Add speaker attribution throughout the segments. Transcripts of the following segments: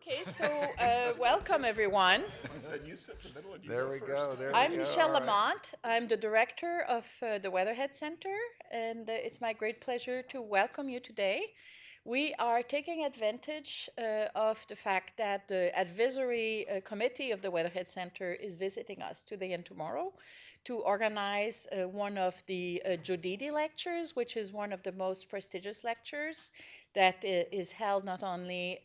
Speaker 1: Okay, so welcome everyone.
Speaker 2: I said you sit in the middle and you
Speaker 3: There
Speaker 2: go
Speaker 3: we
Speaker 2: first.
Speaker 3: go. There we
Speaker 1: I'm
Speaker 3: go.
Speaker 1: Michelle
Speaker 3: All right.
Speaker 1: Lamont. I'm the director of the Weatherhead Center, and it's my great pleasure to welcome you today. We are taking advantage of the fact that the advisory committee of the Weatherhead Center is visiting us today and tomorrow to organize one of the Jodidi lectures, which is one of the most prestigious lectures that is held not only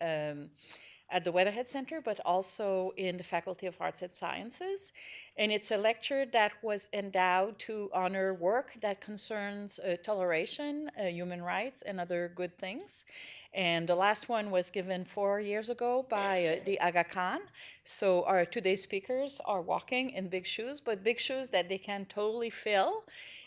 Speaker 1: at the Weatherhead Center, but also in the Faculty of Arts and Sciences. And it's a lecture that was endowed to honor work that concerns toleration, human rights, and other good things. And the last one was given 4 years ago by the Aga Khan. So our today's speakers are walking in big shoes, but big shoes that they can totally fill.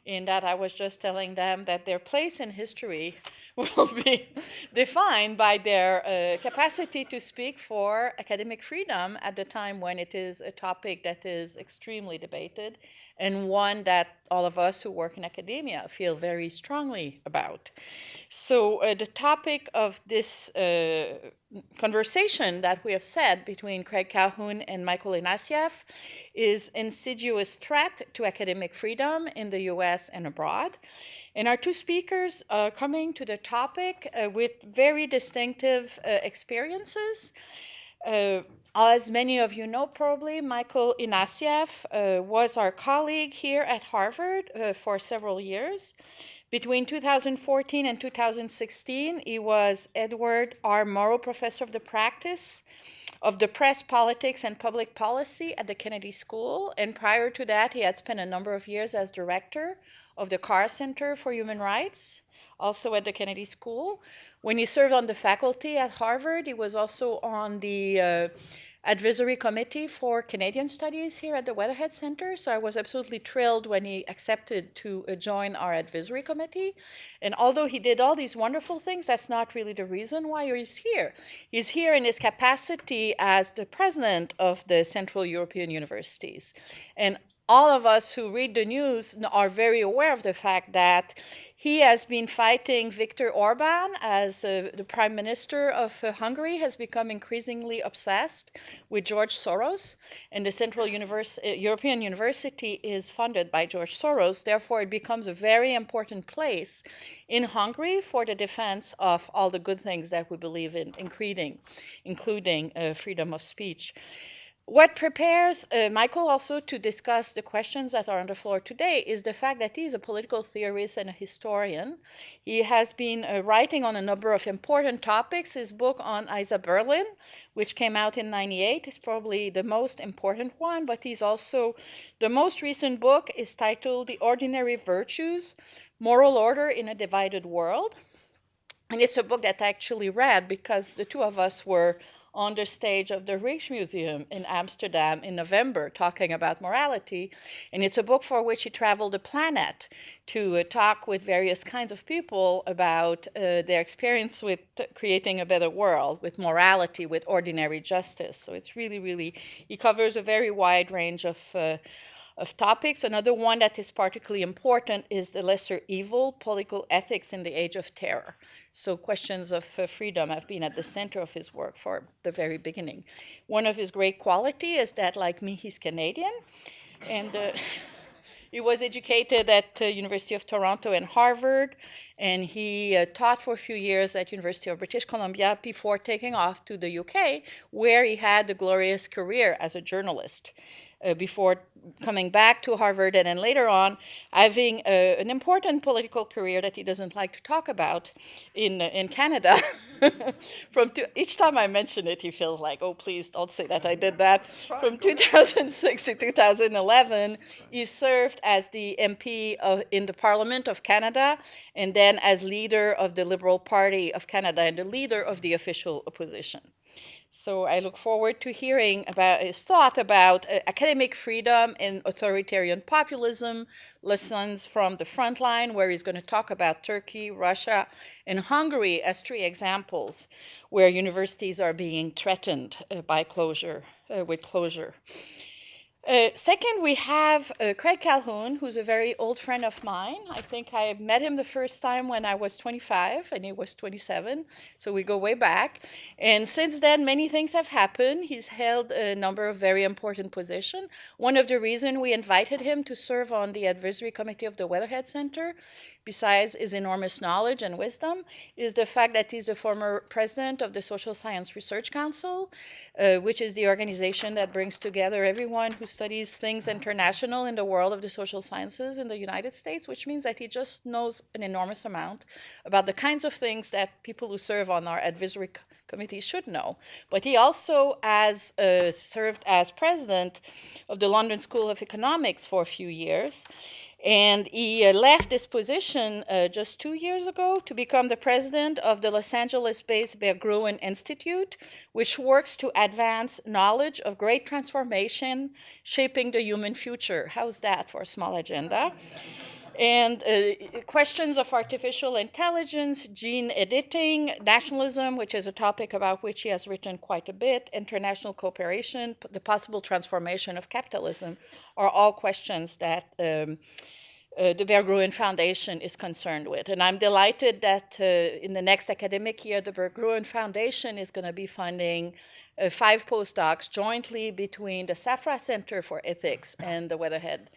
Speaker 1: In that I was just telling them that their place in history will be defined by their capacity to speak for academic freedom at the time when it is a topic that is extremely debated and one that all of us who work in academia feel very strongly about. So the topic of this conversation that we have said between Craig Calhoun and Michael Ignatieff is Insidious Threat to Academic Freedom in the US and Abroad. And our two speakers are coming to the topic with very distinctive experiences. As many of you know, probably, Michael Ignatieff was our colleague here at Harvard for several years. Between 2014 and 2016, he was Edward R. Morrow Professor of the Practice of the Press, Politics, and Public Policy at the Kennedy School. And prior to that, he had spent a number of years as director of the Carr Center for Human Rights, also at the Kennedy School. When he served on the faculty at Harvard, he was also on the advisory committee for Canadian studies here at the Weatherhead Center. So I was absolutely thrilled when he accepted to join our advisory committee. And although he did all these wonderful things, that's not really the reason why he's here. He's here in his capacity as the president of the Central European Universities. And all of us who read the news are very aware of the fact that he has been fighting Viktor Orban as the prime minister of Hungary, has become increasingly obsessed with George Soros, and the Central European University is funded by George Soros. Therefore, it becomes a very important place in Hungary for the defense of all the good things that we believe in, including freedom of speech. What prepares Michael also to discuss the questions that are on the floor today is the fact that he's a political theorist and a historian. He has been writing on a number of important topics. His book on Isa Berlin, which came out in '98, is probably the most important one, but he's also, the most recent book is titled The Ordinary Virtues, Moral Order in a Divided World. And it's a book that I actually read because the two of us were on the stage of the Rijksmuseum in Amsterdam in November talking about morality. And it's a book for which he traveled the planet to talk with various kinds of people about their experience with creating a better world, with morality, with ordinary justice. So it's really, he covers a very wide range of topics. Another one that is particularly important is the lesser evil, political ethics in the age of terror. So questions of freedom have been at the center of his work for the very beginning. One of his great qualities is that, like me, he's Canadian. And he was educated at University of Toronto and Harvard, and he taught for a few years at University of British Columbia before taking off to the UK, where he had a glorious career as a journalist. Before coming back to Harvard and then later on having an important political career that he doesn't like to talk about in Canada. Each time I mention it, he feels like, oh, please don't say that I did that. From 2006 to 2011, he served as the MP in the Parliament of Canada and then as leader of the Liberal Party of Canada and the leader of the official opposition. So I look forward to hearing about his thought about academic freedom and authoritarian populism, lessons from the front line, where he's going to talk about Turkey, Russia, and Hungary as three examples where universities are being threatened by closure, with closure. Second, we have Craig Calhoun, who's a very old friend of mine. I think I met him the first time when I was 25 and he was 27, so we go way back. And since then, many things have happened. He's held a number of very important positions. One of the reasons we invited him to serve on the advisory committee of the Weatherhead Center, besides his enormous knowledge and wisdom, is the fact that he's the former president of the Social Science Research Council, which is the organization that brings together everyone who studies things international in the world of the social sciences in the United States, which means that he just knows an enormous amount about the kinds of things that people who serve on our advisory committee should know. But he also has served as president of the London School of Economics for a few years. And he left this position just 2 years ago to become the president of the Los Angeles-based Berggruen Institute, which works to advance knowledge of great transformation shaping the human future. How's that for a small agenda? And questions of artificial intelligence, gene editing, nationalism, which is a topic about which he has written quite a bit, international cooperation, the possible transformation of capitalism, are all questions that the Berggruen Foundation is concerned with. And I'm delighted that in the next academic year, the Berggruen Foundation is going to be funding 5 postdocs jointly between the Safra Center for Ethics and the Weatherhead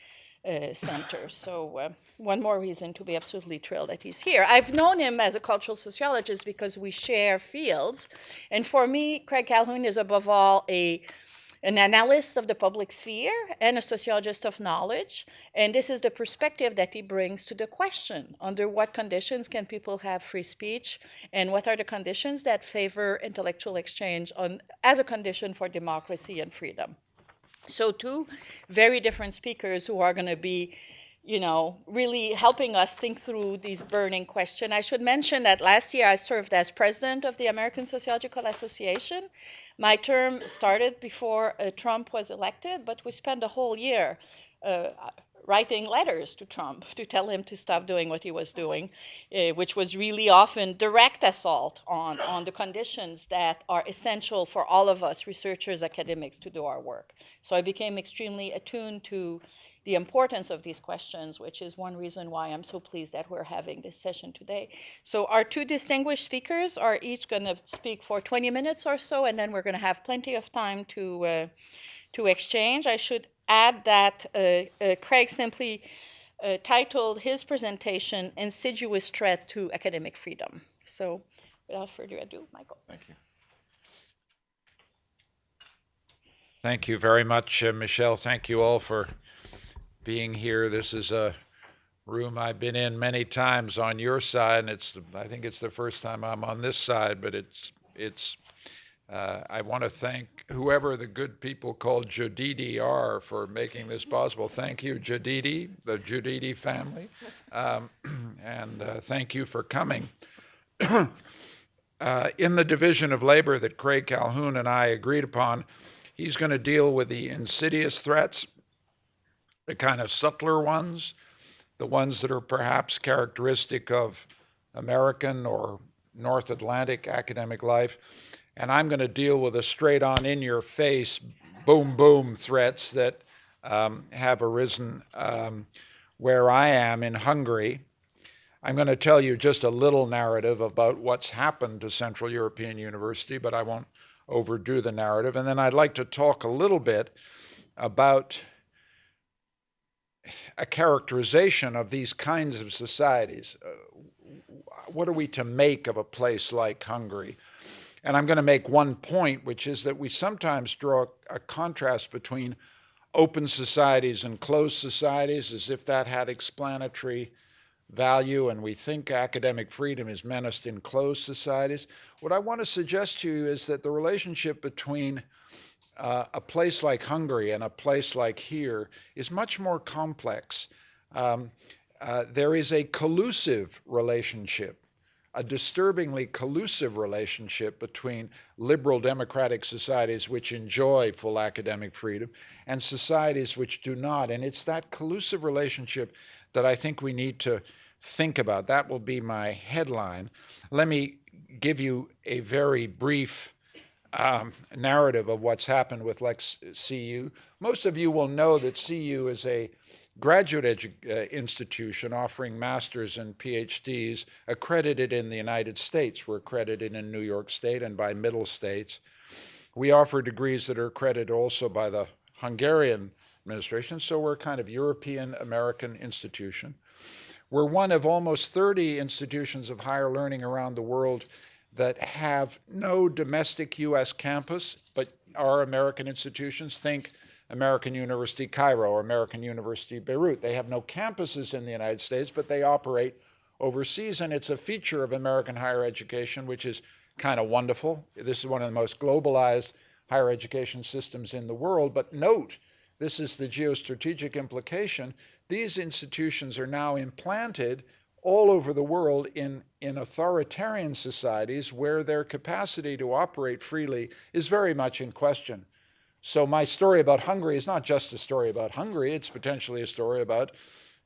Speaker 1: Center. So one more reason to be absolutely thrilled that he's here. I've known him as a cultural sociologist because we share fields. And for me, Craig Calhoun is above all an analyst of the public sphere and a sociologist of knowledge. And this is the perspective that he brings to the question: under what conditions can people have free speech, and what are the conditions that favor intellectual exchange as a condition for democracy and freedom? So 2 very different speakers who are going to be, really helping us think through these burning questions. I should mention that last year I served as president of the American Sociological Association. My term started before Trump was elected, but we spent the whole year writing letters to Trump to tell him to stop doing what he was doing, which was really often direct assault on the conditions that are essential for all of us researchers, academics, to do our work. So I became extremely attuned to the importance of these questions, which is one reason why I'm so pleased that we're having this session today. So our 2 distinguished speakers are each going to speak for 20 minutes or so, and then we're going to have plenty of time to exchange. I should add that Craig simply titled his presentation "Insidious Threat to Academic Freedom." So without further ado, Michael.
Speaker 2: Thank you. Thank you very much, Michelle. Thank you all for being here. This is a room I've been in many times on your side, and I think it's the first time I'm on this side, but I want to thank whoever the good people called Jodidi are for making this possible. Thank you, Jodidi, the Jodidi family, and thank you for coming. In the division of labor that Craig Calhoun and I agreed upon, he's going to deal with the insidious threats, the kind of subtler ones, the ones that are perhaps characteristic of American or North Atlantic academic life. And I'm going to deal with the straight-on, in-your-face, boom-boom threats that have arisen where I am in Hungary. I'm going to tell you just a little narrative about what's happened to Central European University, but I won't overdo the narrative. And then I'd like to talk a little bit about a characterization of these kinds of societies. What are we to make of a place like Hungary? And I'm going to make one point, which is that we sometimes draw a contrast between open societies and closed societies, as if that had explanatory value, and we think academic freedom is menaced in closed societies. What I want to suggest to you is that the relationship between a place like Hungary and a place like here is much more complex. There is a collusive relationship, a disturbingly collusive relationship between liberal democratic societies which enjoy full academic freedom and societies which do not. And it's that collusive relationship that I think we need to think about. That will be my headline. Let me give you a very brief narrative of what's happened with Lex CU. Most of you will know that CU is a graduate institution offering masters and PhDs accredited in the United States. We're accredited in New York State and by middle states. We offer degrees that are accredited also by the Hungarian administration, so we're a kind of European American institution. We're one of almost 30 institutions of higher learning around the world that have no domestic US campus, but are American institutions. Think American University Cairo or American University Beirut. They have no campuses in the United States, but they operate overseas, and it's a feature of American higher education, which is kind of wonderful. This is one of the most globalized higher education systems in the world, but note, this is the geostrategic implication. These institutions are now implanted all over the world in authoritarian societies where their capacity to operate freely is very much in question. So my story about Hungary is not just a story about Hungary, it's potentially a story about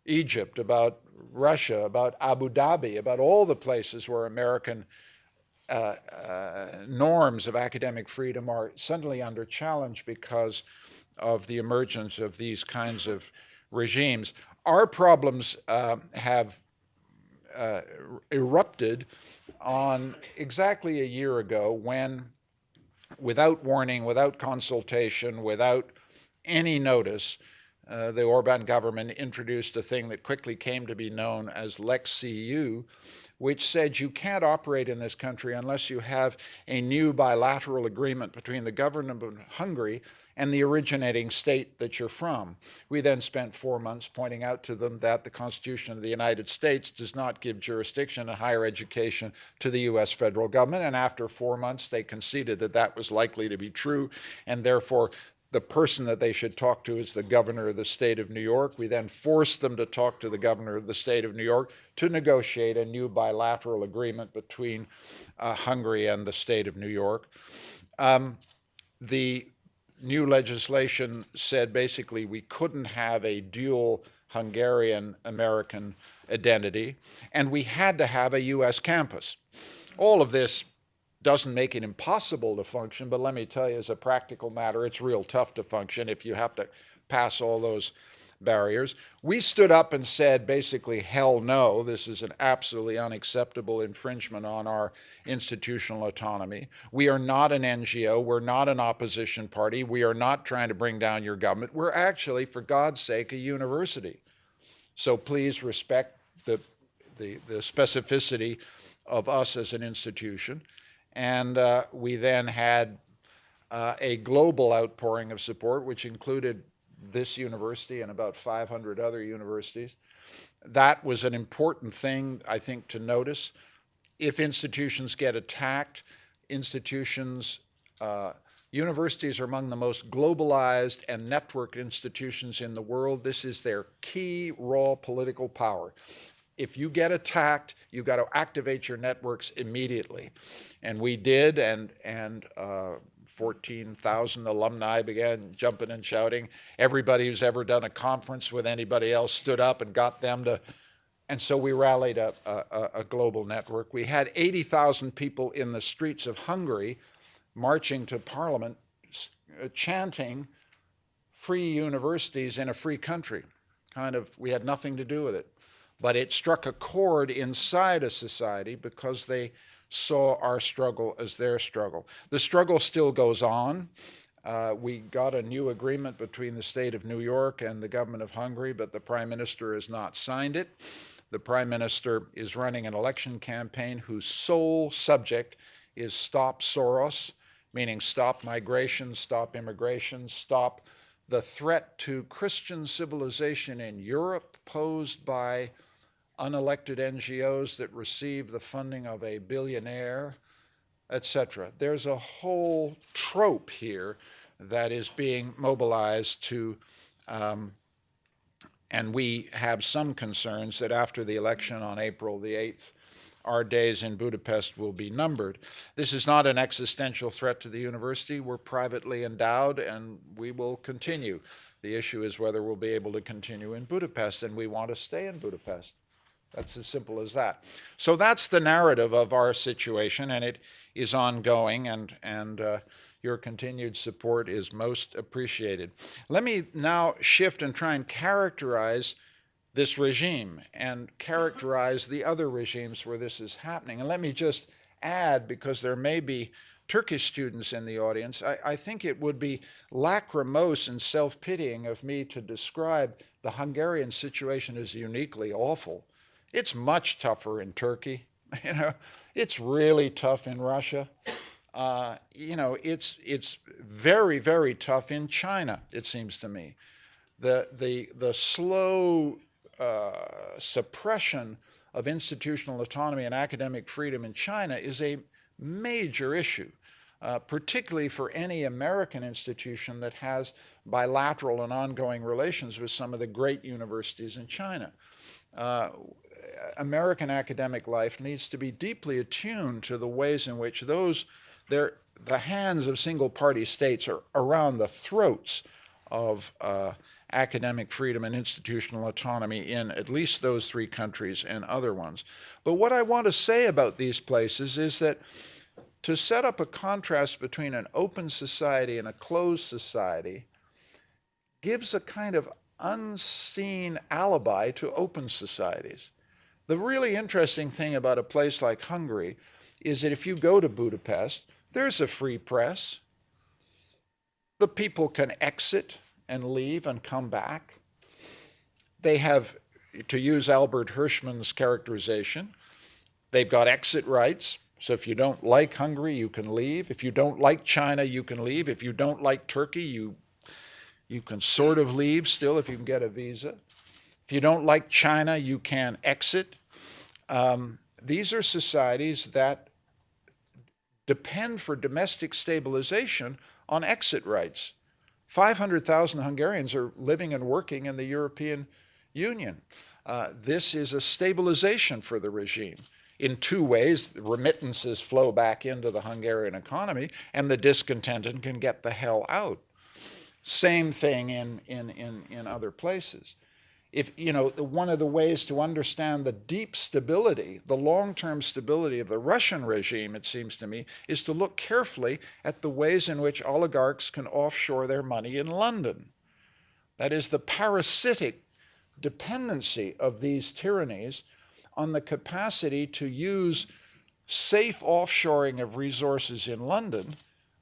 Speaker 2: Egypt, about Russia, about Abu Dhabi, about all the places where American norms of academic freedom are suddenly under challenge because of the emergence of these kinds of regimes. Our problems have erupted on exactly a year ago when, without warning, without consultation, without any notice, the Orban government introduced a thing that quickly came to be known as Lex CU, which said you can't operate in this country unless you have a new bilateral agreement between the government of Hungary and the originating state that you're from. We then spent 4 months pointing out to them that the Constitution of the United States does not give jurisdiction in higher education to the US federal government, and after 4 months they conceded that that was likely to be true, and therefore the person that they should talk to is the governor of the state of New York. We then forced them to talk to the governor of the state of New York to negotiate a new bilateral agreement between Hungary and the state of New York. The new legislation said basically we couldn't have a dual Hungarian-American identity, and we had to have a US campus. All of this doesn't make it impossible to function, but let me tell you, as a practical matter, it's real tough to function if you have to pass all those barriers. We stood up and said, basically, hell no, this is an absolutely unacceptable infringement on our institutional autonomy. We are not an NGO, we're not an opposition party, we are not trying to bring down your government. We're actually, for God's sake, a university. So please respect the specificity of us as an institution. And we then had a global outpouring of support, which included this university and about 500 other universities. That was an important thing, I think, to notice. If institutions get attacked, universities are among the most globalized and networked institutions in the world. This is their key raw political power. If you get attacked, you've got to activate your networks immediately. And we did, and 14,000 alumni began jumping and shouting. Everybody who's ever done a conference with anybody else stood up and got them to, and so we rallied a global network. We had 80,000 people in the streets of Hungary marching to Parliament, chanting free universities in a free country. We had nothing to do with it. But it struck a chord inside a society because they saw our struggle as their struggle. The struggle still goes on. We got a new agreement between the state of New York and the government of Hungary, but the prime minister has not signed it. The prime minister is running an election campaign whose sole subject is stop Soros, meaning stop migration, stop immigration, stop the threat to Christian civilization in Europe posed by unelected NGOs that receive the funding of a billionaire, etc. There's a whole trope here that is being mobilized to, and we have some concerns that after the election on April the 8th, our days in Budapest will be numbered. This is not an existential threat to the university. We're privately endowed, and we will continue. The issue is whether we'll be able to continue in Budapest, and we want to stay in Budapest. That's as simple as that. So that's the narrative of our situation, and it is ongoing, and your continued support is most appreciated. Let me now shift and try and characterize this regime and characterize the other regimes where this is happening. And let me just add, because there may be Turkish students in the audience, I think it would be lachrymose and self-pitying of me to describe the Hungarian situation as uniquely awful. It's much tougher in Turkey. It's really tough in Russia. It's very, very tough in China, it seems to me. The slow suppression of institutional autonomy and academic freedom in China is a major issue, particularly for any American institution that has bilateral and ongoing relations with some of the great universities in China. American academic life needs to be deeply attuned to the ways in which the hands of single-party states are around the throats of academic freedom and institutional autonomy in at least those three countries and other ones. But what I want to say about these places is that to set up a contrast between an open society and a closed society gives a kind of unseen alibi to open societies. The really interesting thing about a place like Hungary is that if you go to Budapest, there's a free press. The people can exit and leave and come back. They have, to use Albert Hirschman's characterization, they've got exit rights. So if you don't like Hungary, you can leave. If you don't like China, you can leave. If you don't like Turkey, you can sort of leave still if you can get a visa. If you don't like China, you can exit. These are societies that depend for domestic stabilization on exit rights. 500,000 Hungarians are living and working in the European Union. This is a stabilization for the regime. In two ways, remittances flow back into the Hungarian economy, and the discontented can get the hell out. Same thing in other places. One of the ways to understand the deep stability, the long-term stability of the Russian regime, it seems to me, is to look carefully at the ways in which oligarchs can offshore their money in London. That is, the parasitic dependency of these tyrannies on the capacity to use safe offshoring of resources in London,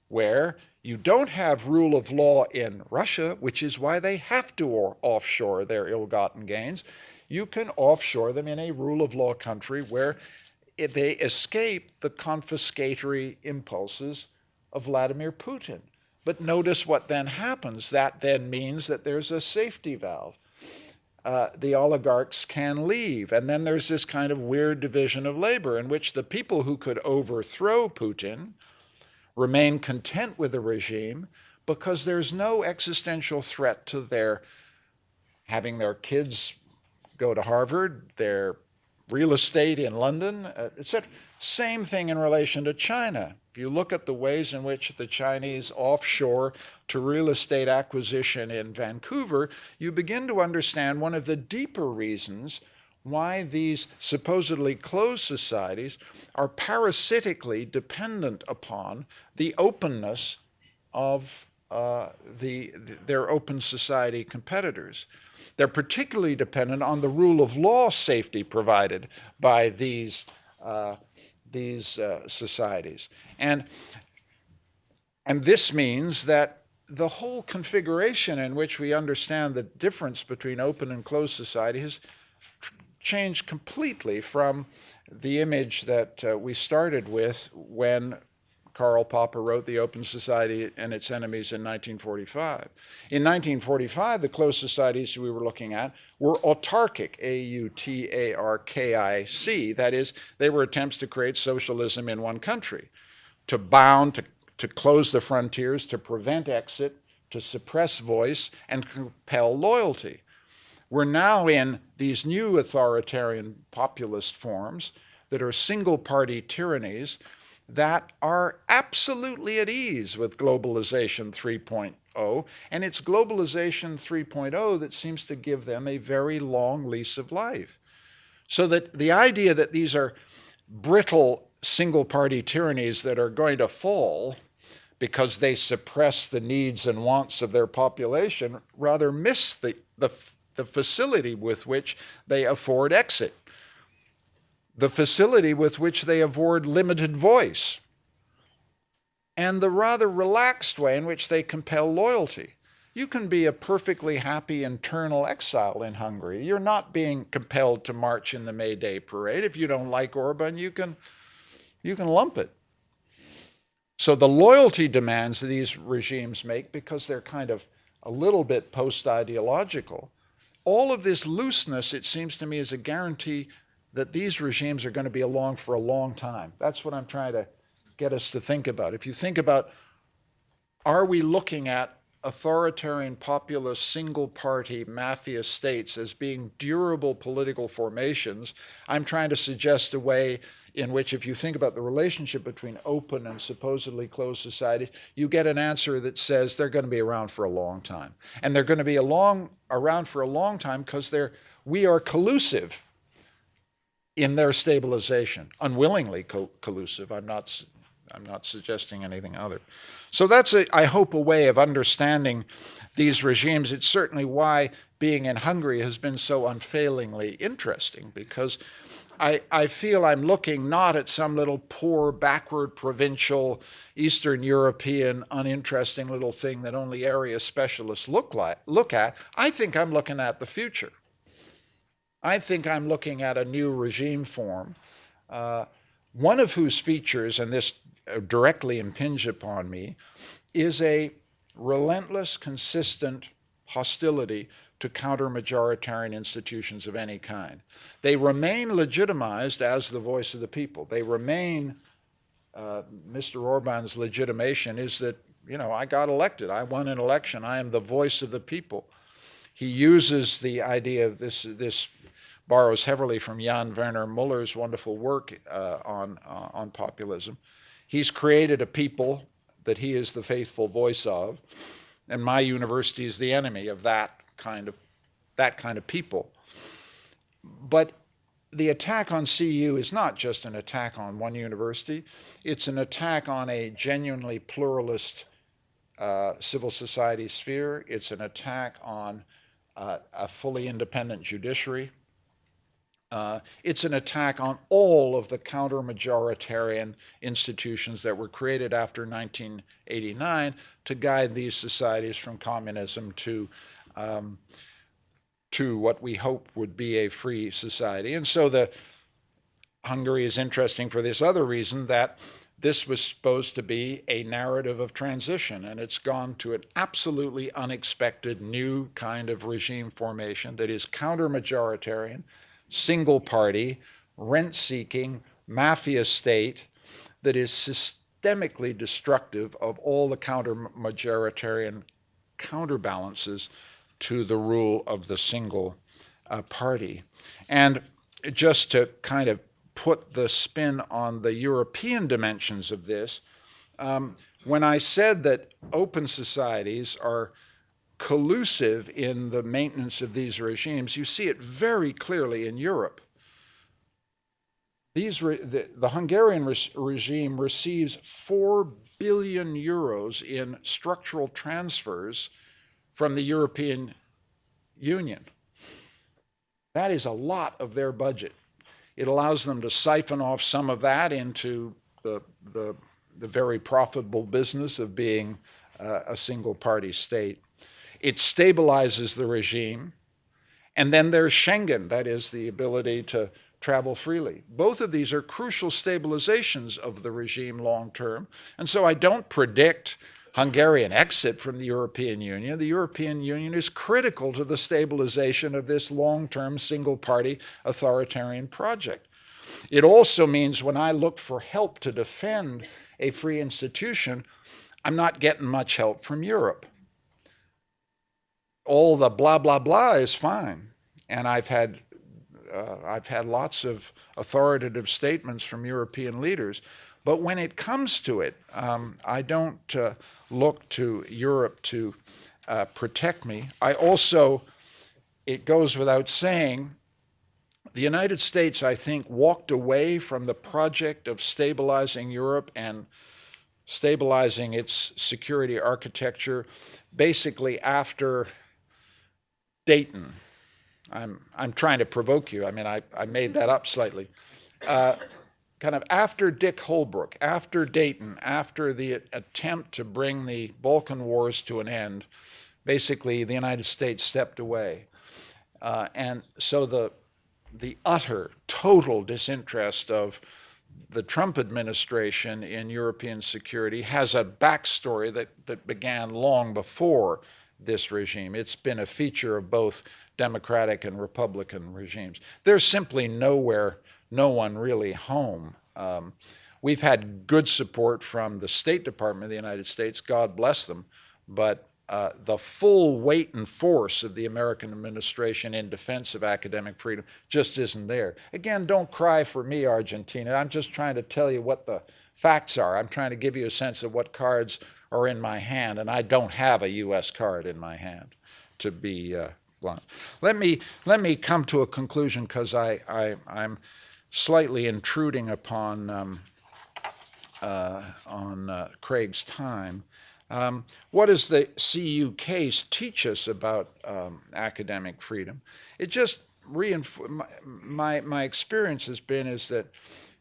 Speaker 2: where you don't have rule of law in Russia, which is why they have to offshore their ill-gotten gains. You can offshore them in a rule of law country where they escape the confiscatory impulses of Vladimir Putin. But notice what then happens. That then means that there's a safety valve. The oligarchs can leave. And then there's this kind of weird division of labor in which the people who could overthrow Putin remain content with the regime because there's no existential threat to their having their kids go to Harvard, their real estate in London, etc. Same thing in relation to China. If you look at the ways in which the Chinese offshore to real estate acquisition in Vancouver, you begin to understand one of the deeper reasons why these supposedly closed societies are parasitically dependent upon the openness of their open society competitors. They're particularly dependent on the rule of law safety provided by these societies. And this means that the whole configuration in which we understand the difference between open and closed society has changed completely from the image that we started with when Karl Popper wrote The Open Society and Its Enemies in 1945. In 1945, the closed societies we were looking at were autarkic, A-U-T-A-R-K-I-C. That is, they were attempts to create socialism in one country, to bound, to close the frontiers, to prevent exit, to suppress voice, and compel loyalty. We're now in these new authoritarian populist forms that are single-party tyrannies that are absolutely at ease with globalization 3.0, and it's globalization 3.0 that seems to give them a very long lease of life. So that the idea that these are brittle single-party tyrannies that are going to fall because they suppress the needs and wants of their population rather miss the facility with which they afford exit, the facility with which they afford limited voice, and the rather relaxed way in which they compel loyalty. You can be a perfectly happy internal exile in Hungary. You're not being compelled to march in the May Day parade. If you don't like Orban, you can lump it. So the loyalty demands that these regimes make, because they're kind of a little bit post-ideological, all of this looseness, it seems to me, is a guarantee that these regimes are going to be along for a long time. That's what I'm trying to get us to think about. If you think about, are we looking at authoritarian, populist, single-party mafia states as being durable political formations? I'm trying to suggest a way in which, if you think about the relationship between open and supposedly closed society, you get an answer that says they're going to be around for a long time. And they're going to be around for a long time because we are collusive in their stabilization, unwillingly collusive. I'm not suggesting anything other. So that's, I hope, a way of understanding these regimes. It's certainly why being in Hungary has been so unfailingly interesting, because I feel I'm looking not at some little poor, backward, provincial, Eastern European, uninteresting little thing that only area specialists look at. I think I'm looking at the future. I think I'm looking at a new regime form, one of whose features, and this directly impinge upon me, is a relentless, consistent hostility to counter-majoritarian institutions of any kind. They remain legitimized as the voice of the people. They remain, Mr. Orban's legitimation is that, I got elected. I won an election. I am the voice of the people. He uses the idea of this borrows heavily from Jan Werner Muller's wonderful work on populism. He's created a people that he is the faithful voice of, and my university is the enemy of that kind of people. But the attack on CU is not just an attack on one university. It's an attack on a genuinely pluralist civil society sphere. It's an attack on a fully independent judiciary. It's an attack on all of the counter-majoritarian institutions that were created after 1989 to guide these societies from communism to what we hope would be a free society. And so Hungary is interesting for this other reason, that this was supposed to be a narrative of transition, and it's gone to an absolutely unexpected new kind of regime formation that is counter-majoritarian, single party, rent-seeking, mafia state that is systemically destructive of all the counter-majoritarian counterbalances to the rule of the single party. And just to kind of put the spin on the European dimensions of this, when I said that open societies are collusive in the maintenance of these regimes, you see it very clearly in Europe. The Hungarian regime receives 4 billion euros in structural transfers from the European Union. That is a lot of their budget. It allows them to siphon off some of that into the very profitable business of being a single-party state. It stabilizes the regime. And then there's Schengen, that is the ability to travel freely. Both of these are crucial stabilizations of the regime long term. And so I don't predict Hungarian exit from the European Union. The European Union is critical to the stabilization of this long-term single-party authoritarian project. It also means when I look for help to defend a free institution, I'm not getting much help from Europe. All the blah, blah, blah is fine. And I've had lots of authoritative statements from European leaders. But when it comes to it, I don't look to Europe to protect me. I also, it goes without saying, The United States, I think, walked away from the project of stabilizing Europe and stabilizing its security architecture basically after Dayton. I'm trying to provoke you. I mean, I made that up slightly. Kind of after Dick Holbrooke, after Dayton, after the attempt to bring the Balkan Wars to an end, basically the United States stepped away. And so the utter, total disinterest of the Trump administration in European security has a backstory that began long before this regime. It's been a feature of both Democratic and Republican regimes. There's simply no one really home. We've had good support from the State Department of the United States, God bless them, but the full weight and force of the American administration in defense of academic freedom just isn't there. Again, don't cry for me, Argentina. I'm just trying to tell you what the facts are. I'm trying to give you a sense of what cards are in my hand, and I don't have a U.S. card in my hand, to be blunt. Let me come to a conclusion, because I'm slightly intruding upon Craig's time. What does the CU case teach us about academic freedom? It just my experience has been is that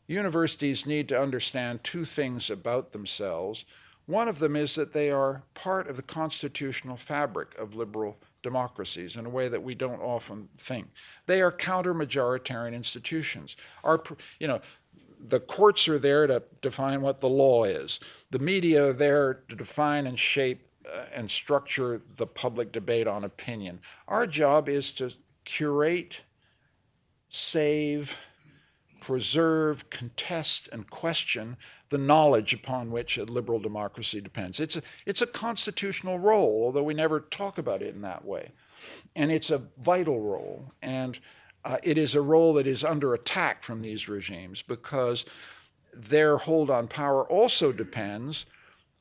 Speaker 2: universities need to understand two things about themselves. One of them is that they are part of the constitutional fabric of liberal democracies in a way that we don't often think. They are counter-majoritarian institutions. The courts are there to define what the law is. The media are there to define and shape and structure the public debate on opinion. Our job is to curate, save, preserve, contest, and question the knowledge upon which a liberal democracy depends. It's a constitutional role, although we never talk about it in that way. And it's a vital role. And it is a role that is under attack from these regimes because their hold on power also depends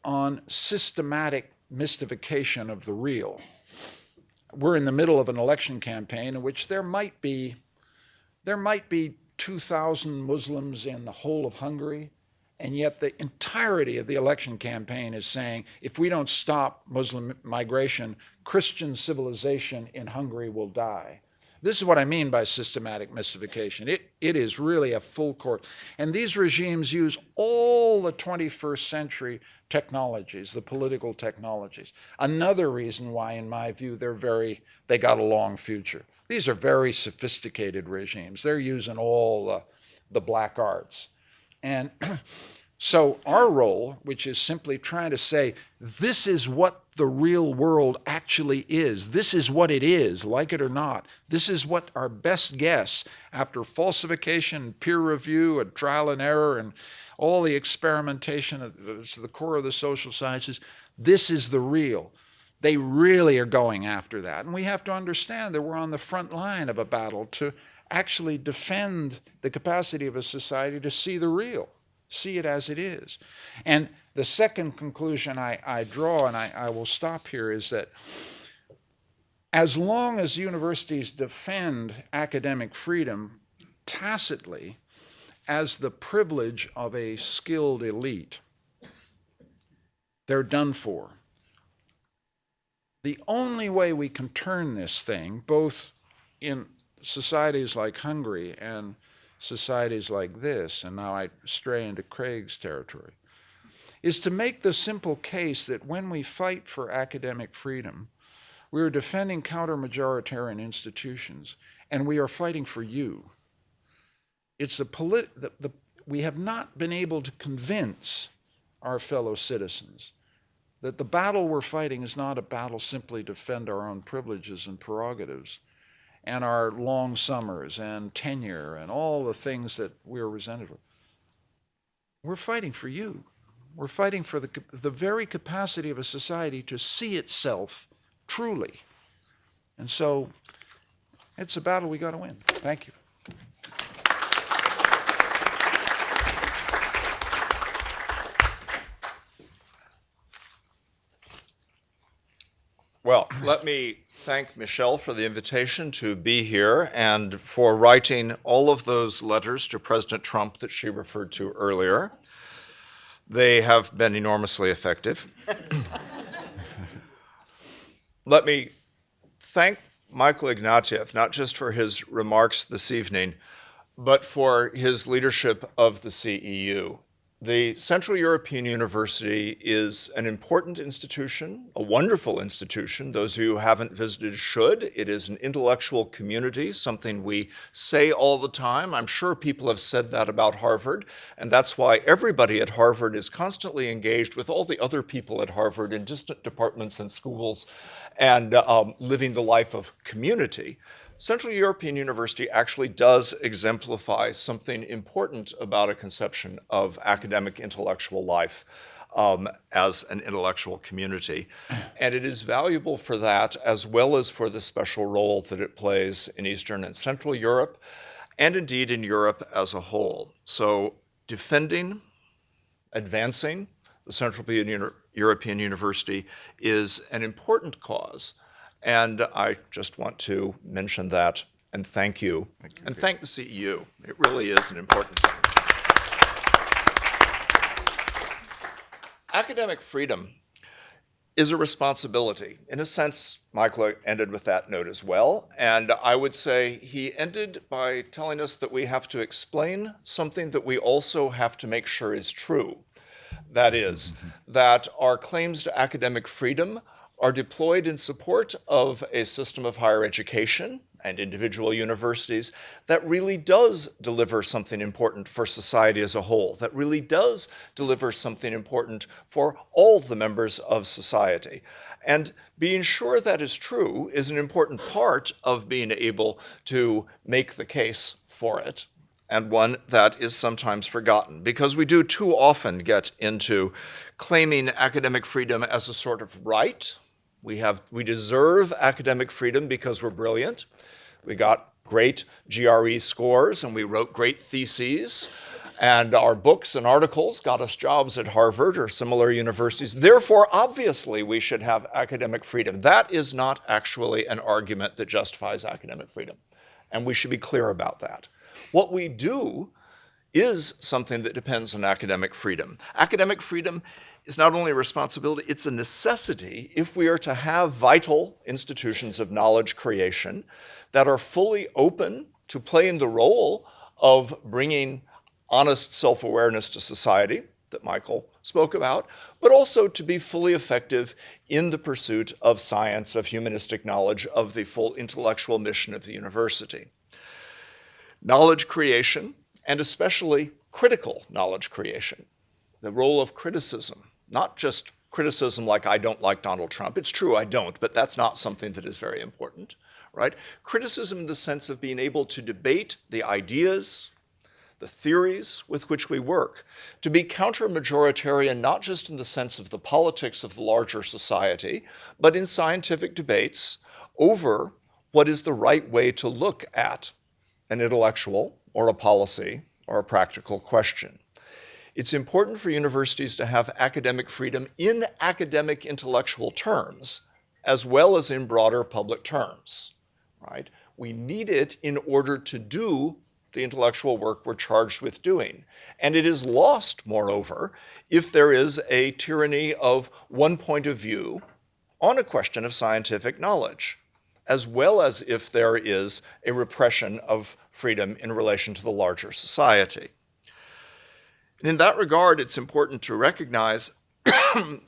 Speaker 2: on systematic mystification of the real. We're in the middle of an election campaign in which there might be 2,000 Muslims in the whole of Hungary, and yet the entirety of the election campaign is saying, if we don't stop Muslim migration, Christian civilization in Hungary will die. This is what I mean by systematic mystification. It is really a full court. And these regimes use all the 21st century technologies, the political technologies. Another reason why, in my view, they got a long future. These are very sophisticated regimes. They're using all the black arts. And so our role, which is simply trying to say, this is what the real world actually is. This is what it is, like it or not. This is what our best guess, after falsification, peer review, and trial and error, and all the experimentation at the core of the social sciences, this is the real. They really are going after that. And we have to understand that we're on the front line of a battle to actually defend the capacity of a society to see the real, see it as it is. And the second conclusion I draw, and I will stop here, is that as long as universities defend academic freedom tacitly as the privilege of a skilled elite, they're done for. The only way we can turn this thing, both in societies like Hungary and societies like this, and now I stray into Craig's territory, is to make the simple case that when we fight for academic freedom, we are defending counter-majoritarian institutions, and we are fighting for you. It's we have not been able to convince our fellow citizens that the battle we're fighting is not a battle simply to defend our own privileges and prerogatives and our long summers and tenure and all the things that we're resented with. We're fighting for you. We're fighting for the very capacity of a society to see itself truly. And so it's a battle we got to win. Thank you.
Speaker 3: Well, let me thank Michelle for the invitation to be here and for writing all of those letters to President Trump that she referred to earlier. They have been enormously effective. Let me thank Michael Ignatieff, not just for his remarks this evening, but for his leadership of the CEU. The Central European University is an important institution, a wonderful institution. Those of you who haven't visited should. It is an intellectual community, something we say all the time. I'm sure people have said that about Harvard, and that's why everybody at Harvard is constantly engaged with all the other people at Harvard in distant departments and schools and living the life of community. Central European University actually does exemplify something important about a conception of academic intellectual life as an intellectual community. And it is valuable for that, as well as for the special role that it plays in Eastern and Central Europe, and indeed in Europe as a whole. So defending, advancing the Central European University is an important cause. And I just want to mention that and thank you. And thank the CEU. It really is an important thing. Academic freedom is a responsibility. In a sense, Michael ended with that note as well. And I would say he ended by telling us that we have to explain something that we also have to make sure is true. That is, that our claims to academic freedom are deployed in support of a system of higher education and individual universities that really does deliver something important for society as a whole, that really does deliver something important for all the members of society. And being sure that is true is an important part of being able to make the case for it, and one that is sometimes forgotten, because we do too often get into claiming academic freedom as a sort of right. We deserve academic freedom because we're brilliant. We got great GRE scores and we wrote great theses, and our books and articles got us jobs at Harvard or similar universities. Therefore, obviously, we should have academic freedom. That is not actually an argument that justifies academic freedom, and we should be clear about that. What we do is something that depends on academic freedom. Academic freedom is not only a responsibility, it's a necessity if we are to have vital institutions of knowledge creation that are fully open to playing the role of bringing honest self-awareness to society that Michael spoke about, but also to be fully effective in the pursuit of science, of humanistic knowledge, of the full intellectual mission of the university. Knowledge creation, and especially critical knowledge creation, the role of criticism, not just criticism like I don't like Donald Trump. It's true, I don't, but that's not something that is very important, right? Criticism in the sense of being able to debate the ideas, the theories with which we work, to be counter-majoritarian not just in the sense of the politics of the larger society, but in scientific debates over what is the right way to look at an intellectual or a policy or a practical question. It's important for universities to have academic freedom in academic intellectual terms, as well as in broader public terms, right? We need it in order to do the intellectual work we're charged with doing. And it is lost, moreover, if there is a tyranny of one point of view on a question of scientific knowledge, as well as if there is a repression of freedom in relation to the larger society. And in that regard, it's important to recognize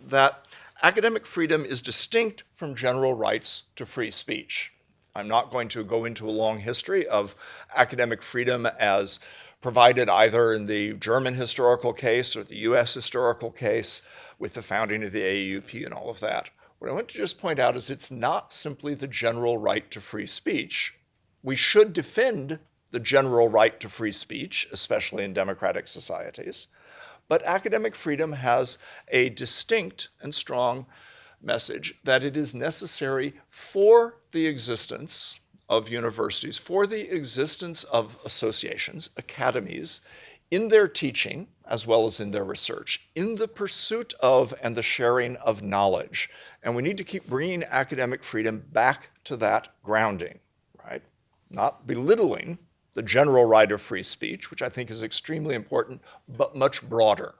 Speaker 3: that academic freedom is distinct from general rights to free speech. I'm not going to go into a long history of academic freedom as provided either in the German historical case or the US historical case with the founding of the AAUP and all of that. What I want to just point out is it's not simply the general right to free speech. We should defend the general right to free speech, especially in democratic societies. But academic freedom has a distinct and strong message that it is necessary for the existence of universities, for the existence of associations, academies, in their teaching, as well as in their research, in the pursuit of and the sharing of knowledge. And we need to keep bringing academic freedom back to that grounding, right? Not belittling the general right of free speech, which I think is extremely important, but much broader.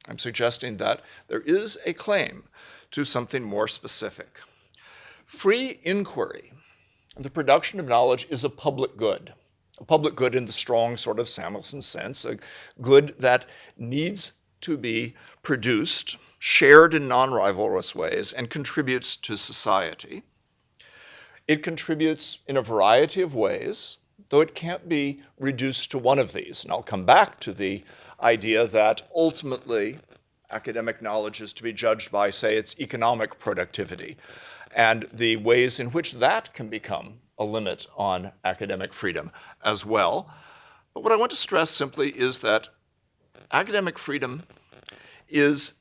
Speaker 3: I'm suggesting that there is a claim to something more specific. Free inquiry and the production of knowledge is a public good in the strong sort of Samuelson sense, a good that needs to be produced, shared in non-rivalrous ways, and contributes to society. It contributes in a variety of ways, though it can't be reduced to one of these. And I'll come back to the idea that ultimately academic knowledge is to be judged by, say, its economic productivity, and the ways in which that can become a limit on academic freedom as well. But what I want to stress simply is that academic freedom is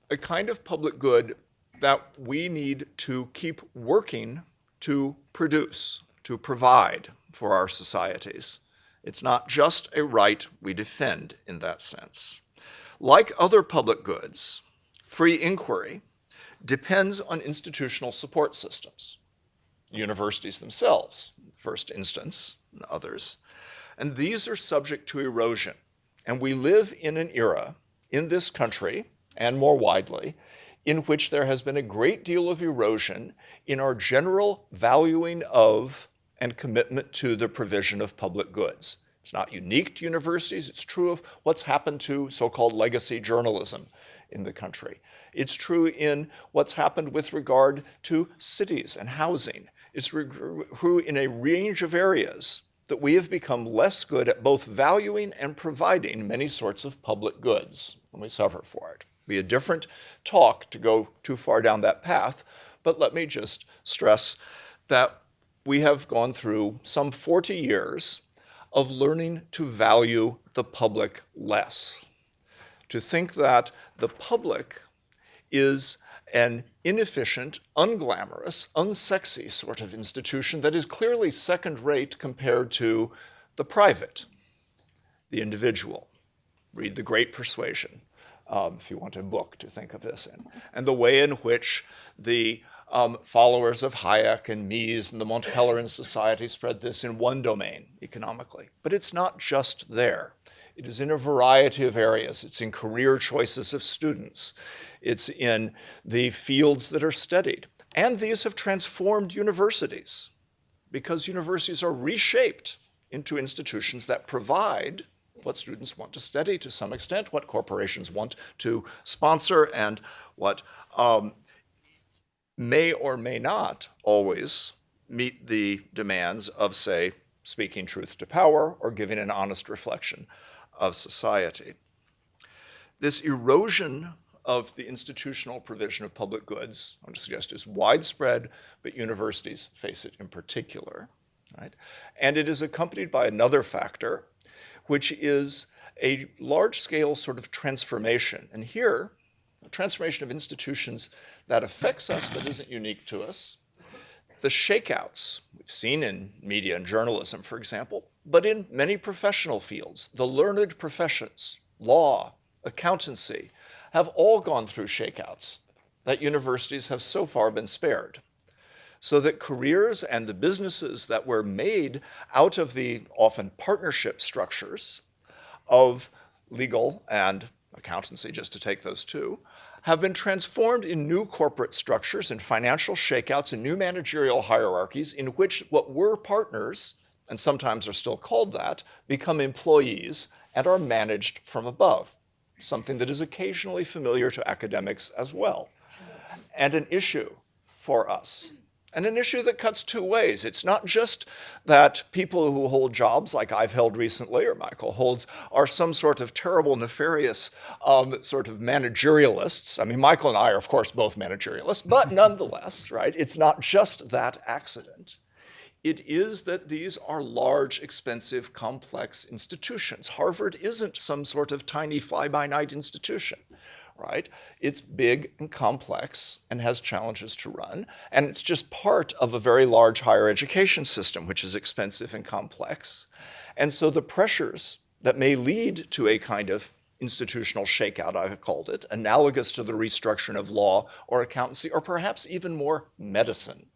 Speaker 3: a kind of public good that we need to keep working to produce, to provide for our societies. It's not just a right we defend in that sense. Like other public goods, free inquiry depends on institutional support systems. Universities themselves, first instance, and others. And these are subject to erosion. And we live in an era in this country, and more widely, in which there has been a great deal of erosion in our general valuing of and commitment to the provision of public goods. It's not unique to universities. It's true of what's happened to so-called legacy journalism in the country. It's true in what's happened with regard to cities and housing. It's true in a range of areas that we have become less good at both valuing and providing many sorts of public goods, and we suffer for it. It'd be a different talk to go too far down that path, but let me just stress that we have gone through some 40 years of learning to value the public less, to think that the public is an inefficient, unglamorous, unsexy sort of institution that is clearly second-rate compared to the private, the individual. Read The Great Persuasion, if you want a book to think of this in, and the way in which the followers of Hayek and Mies and the Monte Pelerin Society spread this in one domain economically. But it's not just there. It is in a variety of areas. It's in career choices of students. It's in the fields that are studied. And these have transformed universities because universities are reshaped into institutions that provide what students want to study to some extent, what corporations want to sponsor, and what may or may not always meet the demands of, say, speaking truth to power or giving an honest reflection of society. This erosion of the institutional provision of public goods, I want to suggest, is widespread, but universities face it in particular, right? And it is accompanied by another factor, which is a large-scale sort of transformation. And here, a transformation of institutions that affects us but isn't unique to us. The shakeouts we've seen in media and journalism, for example, but in many professional fields, the learned professions, law, accountancy, have all gone through shakeouts that universities have so far been spared. So that careers and the businesses that were made out of the often partnership structures of legal and accountancy, just to take those two, have been transformed in new corporate structures and financial shakeouts and new managerial hierarchies in which what were partners, and sometimes are still called that, become employees and are managed from above, something that is occasionally familiar to academics as well, and an issue for us. And an issue that cuts two ways. It's not just that people who hold jobs like I've held recently or Michael holds are some sort of terrible, nefarious sort of managerialists. I mean, Michael and I are, of course, both managerialists, but nonetheless, right? It's not just that accident. It is that these are large, expensive, complex institutions. Harvard isn't some sort of tiny fly-by-night institution. Right? It's big and complex and has challenges to run, and it's just part of a very large higher education system, which is expensive and complex. And so the pressures that may lead to a kind of institutional shakeout, I've called it, analogous to the restructuring of law or accountancy, or perhaps even more medicine,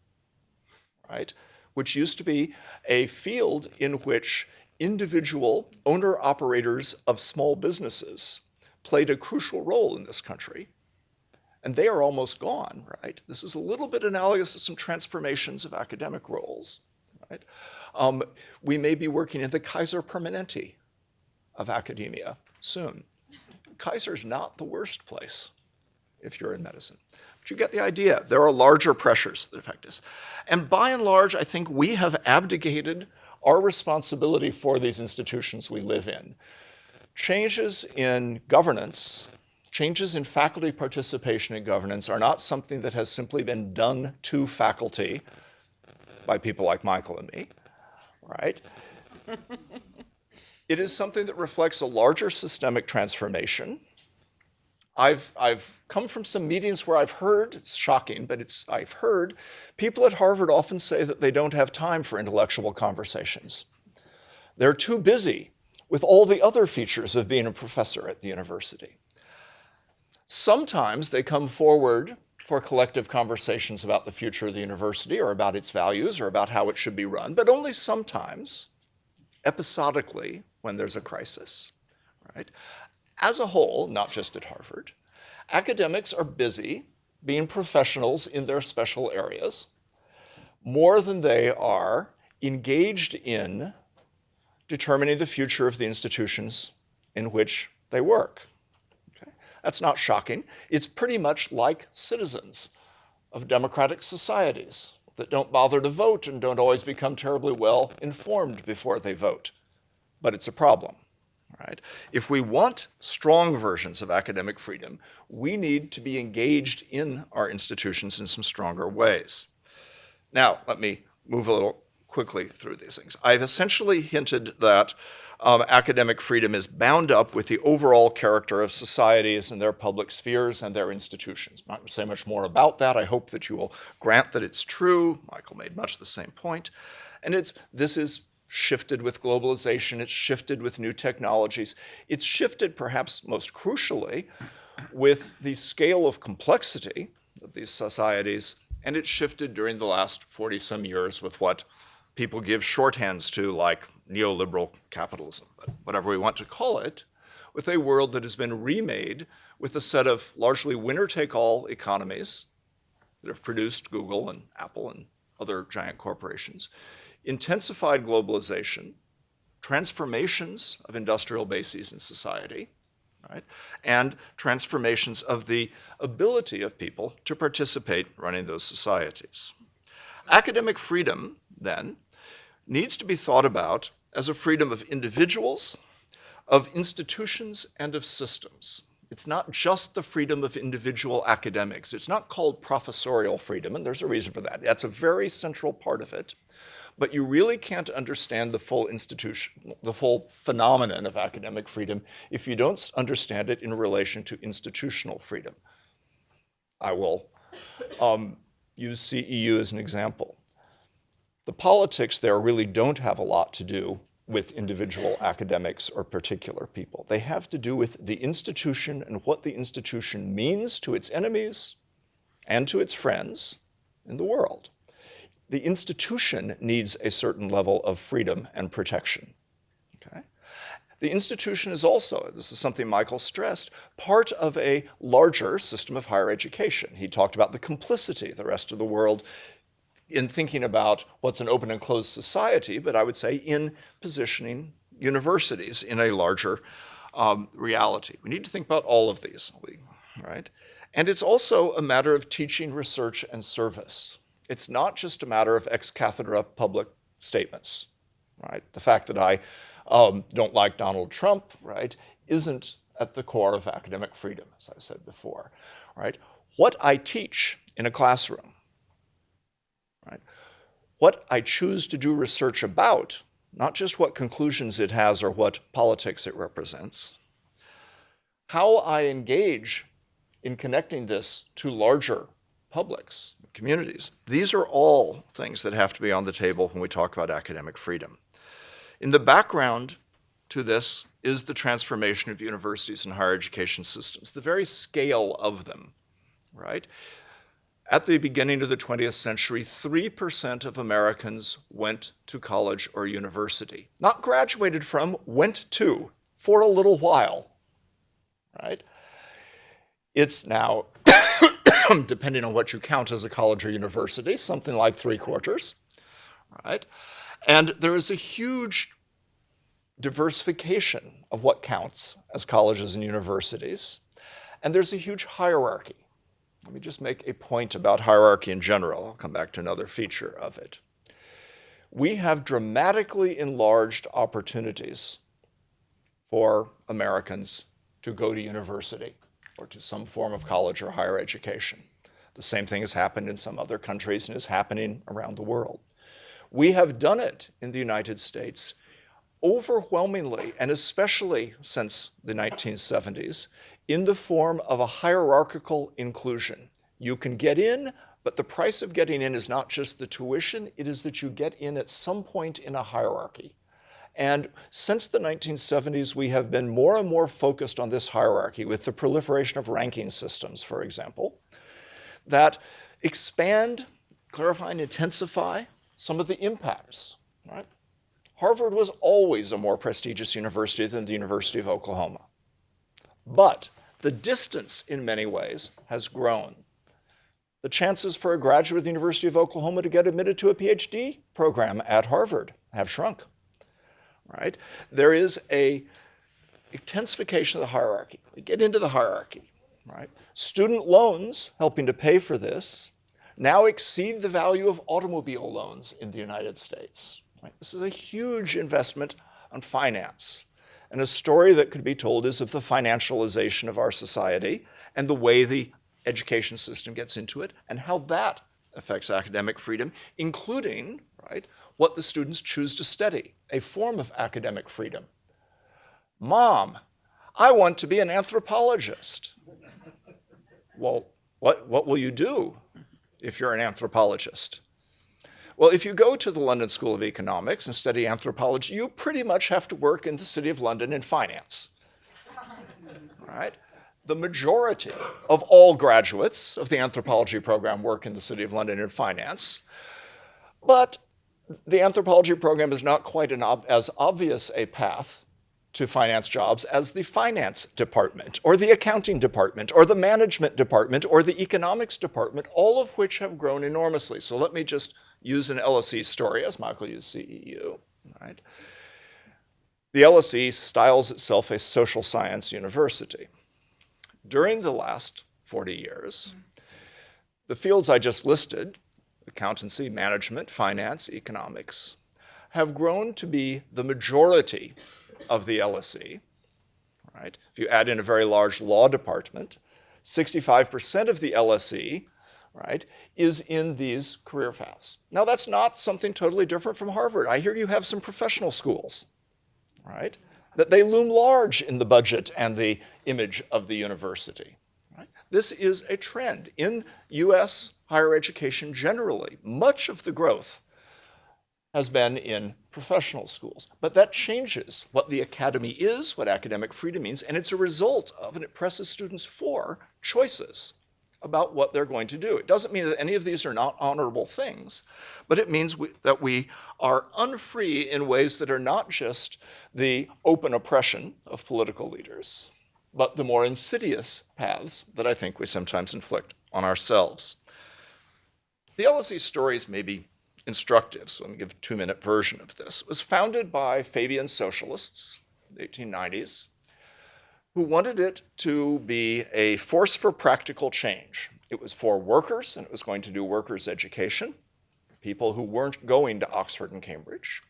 Speaker 3: right? Which used to be a field in which individual owner-operators of small businesses played a crucial role in this country. And they are almost gone, right? This is a little bit analogous to some transformations of academic roles, right? We may be working in the Kaiser Permanente of academia soon. Kaiser's not the worst place if you're in medicine. But you get the idea. There are larger pressures that affect us. And by and large, I think we have abdicated our responsibility for these institutions we live in. Changes in governance, changes in faculty participation in governance are not something that has simply been done to faculty by people like Michael and me, right? It is something that reflects a larger systemic transformation. I've come from some meetings where I've heard, it's shocking, but I've heard people at Harvard often say that they don't have time for intellectual conversations. They're too busy with all the other features of being a professor at the university. Sometimes they come forward for collective conversations about the future of the university or about its values or about how it should be run, but only sometimes, episodically, when there's a crisis, right? As a whole, not just at Harvard, academics are busy being professionals in their special areas more than they are engaged in determining the future of the institutions in which they work. Okay? That's not shocking. It's pretty much like citizens of democratic societies that don't bother to vote and don't always become terribly well informed before they vote. But it's a problem. Right? If we want strong versions of academic freedom, we need to be engaged in our institutions in some stronger ways. Now, let me move a little quickly through these things. I've essentially hinted that academic freedom is bound up with the overall character of societies and their public spheres and their institutions. I'm not going to say much more about that. I hope that you will grant that it's true. Michael made much the same point. And this is shifted with globalization, it's shifted with new technologies. It's shifted perhaps most crucially with the scale of complexity of these societies, and it's shifted during the last 40-some years with what people give shorthands to like neoliberal capitalism, but whatever we want to call it, with a world that has been remade with a set of largely winner-take-all economies that have produced Google and Apple and other giant corporations, intensified globalization, transformations of industrial bases in society, right? And transformations of the ability of people to participate running those societies. Academic freedom, then, needs to be thought about as a freedom of individuals, of institutions, and of systems. It's not just the freedom of individual academics. It's not called professorial freedom, and there's a reason for that. That's a very central part of it. But you really can't understand the full institution, the full phenomenon of academic freedom if you don't understand it in relation to institutional freedom. I will use CEU as an example. The politics there really don't have a lot to do with individual academics or particular people. They have to do with the institution and what the institution means to its enemies and to its friends in the world. The institution needs a certain level of freedom and protection. Okay? The institution is also, this is something Michael stressed, part of a larger system of higher education. He talked about the complicity of the rest of the world in thinking about what's an open and closed society, but I would say in positioning universities in a larger reality. We need to think about all of these, right? And it's also a matter of teaching, research, and service. It's not just a matter of ex cathedra public statements, right? The fact that I don't like Donald Trump, right, isn't at the core of academic freedom, as I said before, right? What I teach in a classroom, right? What I choose to do research about, not just what conclusions it has or what politics it represents, how I engage in connecting this to larger publics, communities. These are all things that have to be on the table when we talk about academic freedom. In the background to this is the transformation of universities and higher education systems, the very scale of them, right? At the beginning of the 20th century, 3% of Americans went to college or university. Not graduated from, went to, for a little while, right? It's now, depending on what you count as a college or university, something like 3/4, right? And there is a huge diversification of what counts as colleges and universities, and there's a huge hierarchy. Let me just make a point about hierarchy in general. I'll come back to another feature of it. We have dramatically enlarged opportunities for Americans to go to university or to some form of college or higher education. The same thing has happened in some other countries and is happening around the world. We have done it in the United States overwhelmingly, and especially since the 1970s, in the form of a hierarchical inclusion. You can get in, but the price of getting in is not just the tuition, it is that you get in at some point in a hierarchy. And since the 1970s, we have been more and more focused on this hierarchy with the proliferation of ranking systems, for example, that expand, clarify, and intensify some of the impacts, right? Harvard was always a more prestigious university than the University of Oklahoma. But the distance, in many ways, has grown. The chances for a graduate of the University of Oklahoma to get admitted to a PhD program at Harvard have shrunk, right? There is a intensification of the hierarchy. We get into the hierarchy, right? Student loans, helping to pay for this, now exceed the value of automobile loans in the United States. Right? This is a huge investment on finance. And a story that could be told is of the financialization of our society and the way the education system gets into it and how that affects academic freedom, including, right, what the students choose to study, a form of academic freedom. Mom, I want to be an anthropologist. Well, what will you do if you're an anthropologist? Well, if you go to the London School of Economics and study anthropology, you pretty much have to work in the City of London in finance, right? The majority of all graduates of the anthropology program work in the City of London in finance, but the anthropology program is not quite as obvious a path to finance jobs as the finance department, or the accounting department, or the management department, or the economics department, all of which have grown enormously. So let me just use an LSE story, as Michael used CEU, right? The LSE styles itself a social science university. During the last 40 years, the fields I just listed, accountancy, management, finance, economics, have grown to be the majority of the LSE, right? If you add in a very large law department, 65% of the LSE, right, is in these career paths. Now, that's not something totally different from Harvard. I hear you have some professional schools, right, that they loom large in the budget and the image of the university. Right? This is a trend. In US higher education generally, much of the growth has been in professional schools. But that changes what the academy is, what academic freedom means, and it's a result of, and it presses students for, choices about what they're going to do. It doesn't mean that any of these are not honorable things, but it means that we are unfree in ways that are not just the open oppression of political leaders, but the more insidious paths that I think we sometimes inflict on ourselves. The LSE stories may be instructive, so let me give a 2-minute version of this. It was founded by Fabian socialists in the 1890s, who wanted it to be a force for practical change. It was for workers, and it was going to do workers' education, for people who weren't going to Oxford and Cambridge.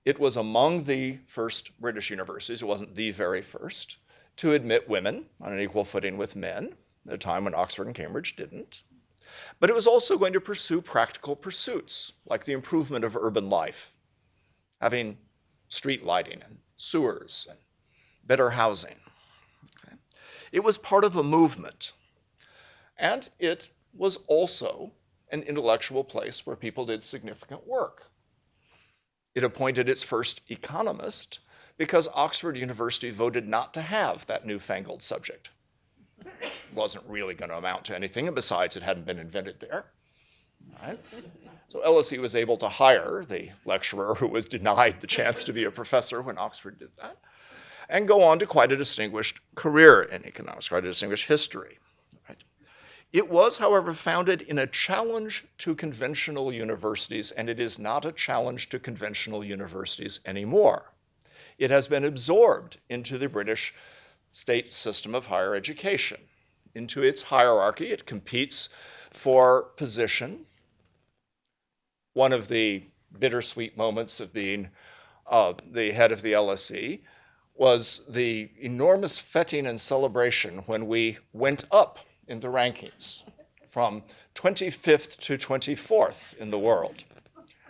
Speaker 3: It was among the first British universities, it wasn't the very first, to admit women on an equal footing with men, at a time when Oxford and Cambridge didn't. But it was also going to pursue practical pursuits, like the improvement of urban life, having street lighting and sewers and better housing. Okay. It was part of a movement, and it was also an intellectual place where people did significant work. It appointed its first economist because Oxford University voted not to have that newfangled subject. It wasn't really going to amount to anything, and besides, it hadn't been invented there. Right? So LSE was able to hire the lecturer who was denied the chance to be a professor when Oxford did that, and go on to quite a distinguished career in economics, quite a distinguished history. Right? It was, however, founded in a challenge to conventional universities, and it is not a challenge to conventional universities anymore. It has been absorbed into the British state system of higher education, into its hierarchy. It competes for position. One of the bittersweet moments of being the head of the LSE was the enormous feting and celebration when we went up in the rankings from 25th to 24th in the world,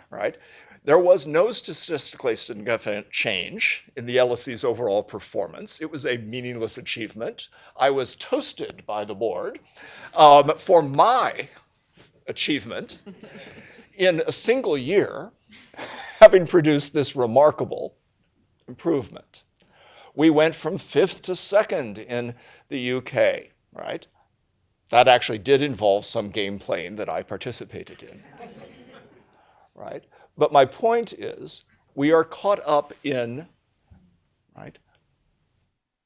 Speaker 3: right? There was no statistically significant change in the LSE's overall performance. It was a meaningless achievement. I was toasted by the board for my achievement in a single year, having produced this remarkable improvement. We went from 5th to 2nd in the UK, right? That actually did involve some game playing that I participated in, right? But my point is, we are caught up in, right,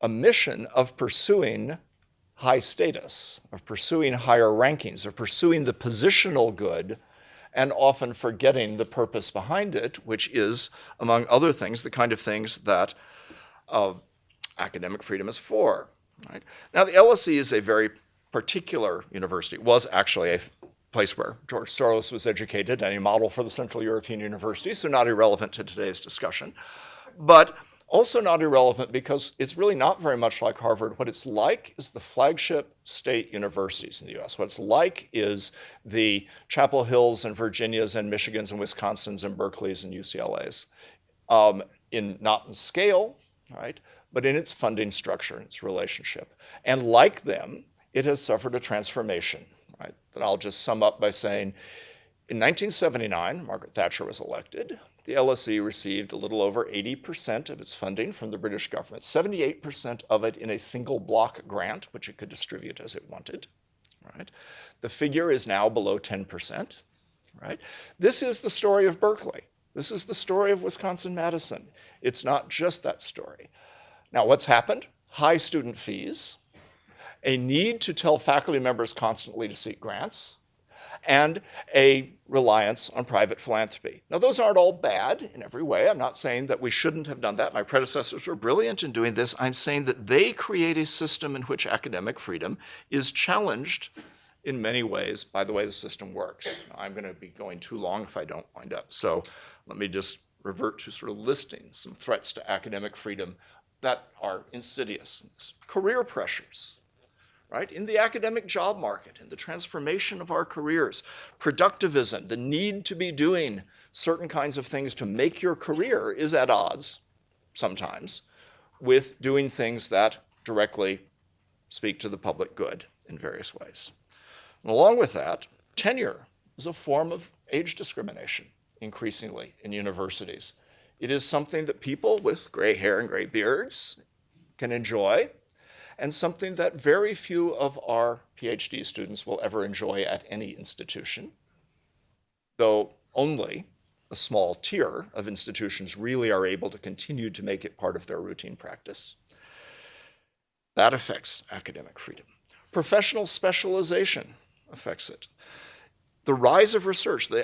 Speaker 3: a mission of pursuing high status, of pursuing higher rankings, of pursuing the positional good, and often forgetting the purpose behind it, which is, among other things, the kind of things that academic freedom is for. Right? Now, the LSE is a very particular university. It was actually a place where George Soros was educated and a model for the Central European universities, so not irrelevant to today's discussion, but also not irrelevant because it's really not very much like Harvard. What it's like is the flagship state universities in the US. What it's like is the Chapel Hills and Virginias and Michigans and Wisconsins and Berkeleys and UCLAs, not in scale, right, but in its funding structure, its relationship. And like them, it has suffered a transformation, right, that I'll just sum up by saying, in 1979, Margaret Thatcher was elected. The LSE received a little over 80% of its funding from the British government, 78% of it in a single block grant, which it could distribute as it wanted. Right? The figure is now below 10%. Right? This is the story of Berkeley. This is the story of Wisconsin-Madison. It's not just that story. Now, what's happened? High student fees, a need to tell faculty members constantly to seek grants, and a reliance on private philanthropy. Now, those aren't all bad in every way. I'm not saying that we shouldn't have done that. My predecessors were brilliant in doing this. I'm saying that they create a system in which academic freedom is challenged in many ways by the way the system works. Now, I'm going to be going too long if I don't wind up. So let me just revert to sort of listing some threats to academic freedom that are insidious. Career pressures. Right? In the academic job market, in the transformation of our careers, productivism, the need to be doing certain kinds of things to make your career is at odds, sometimes, with doing things that directly speak to the public good in various ways. And along with that, tenure is a form of age discrimination, increasingly, in universities. It is something that people with gray hair and gray beards can enjoy, and something that very few of our PhD students will ever enjoy at any institution, though only a small tier of institutions really are able to continue to make it part of their routine practice. That affects academic freedom. Professional specialization affects it. The rise of research, the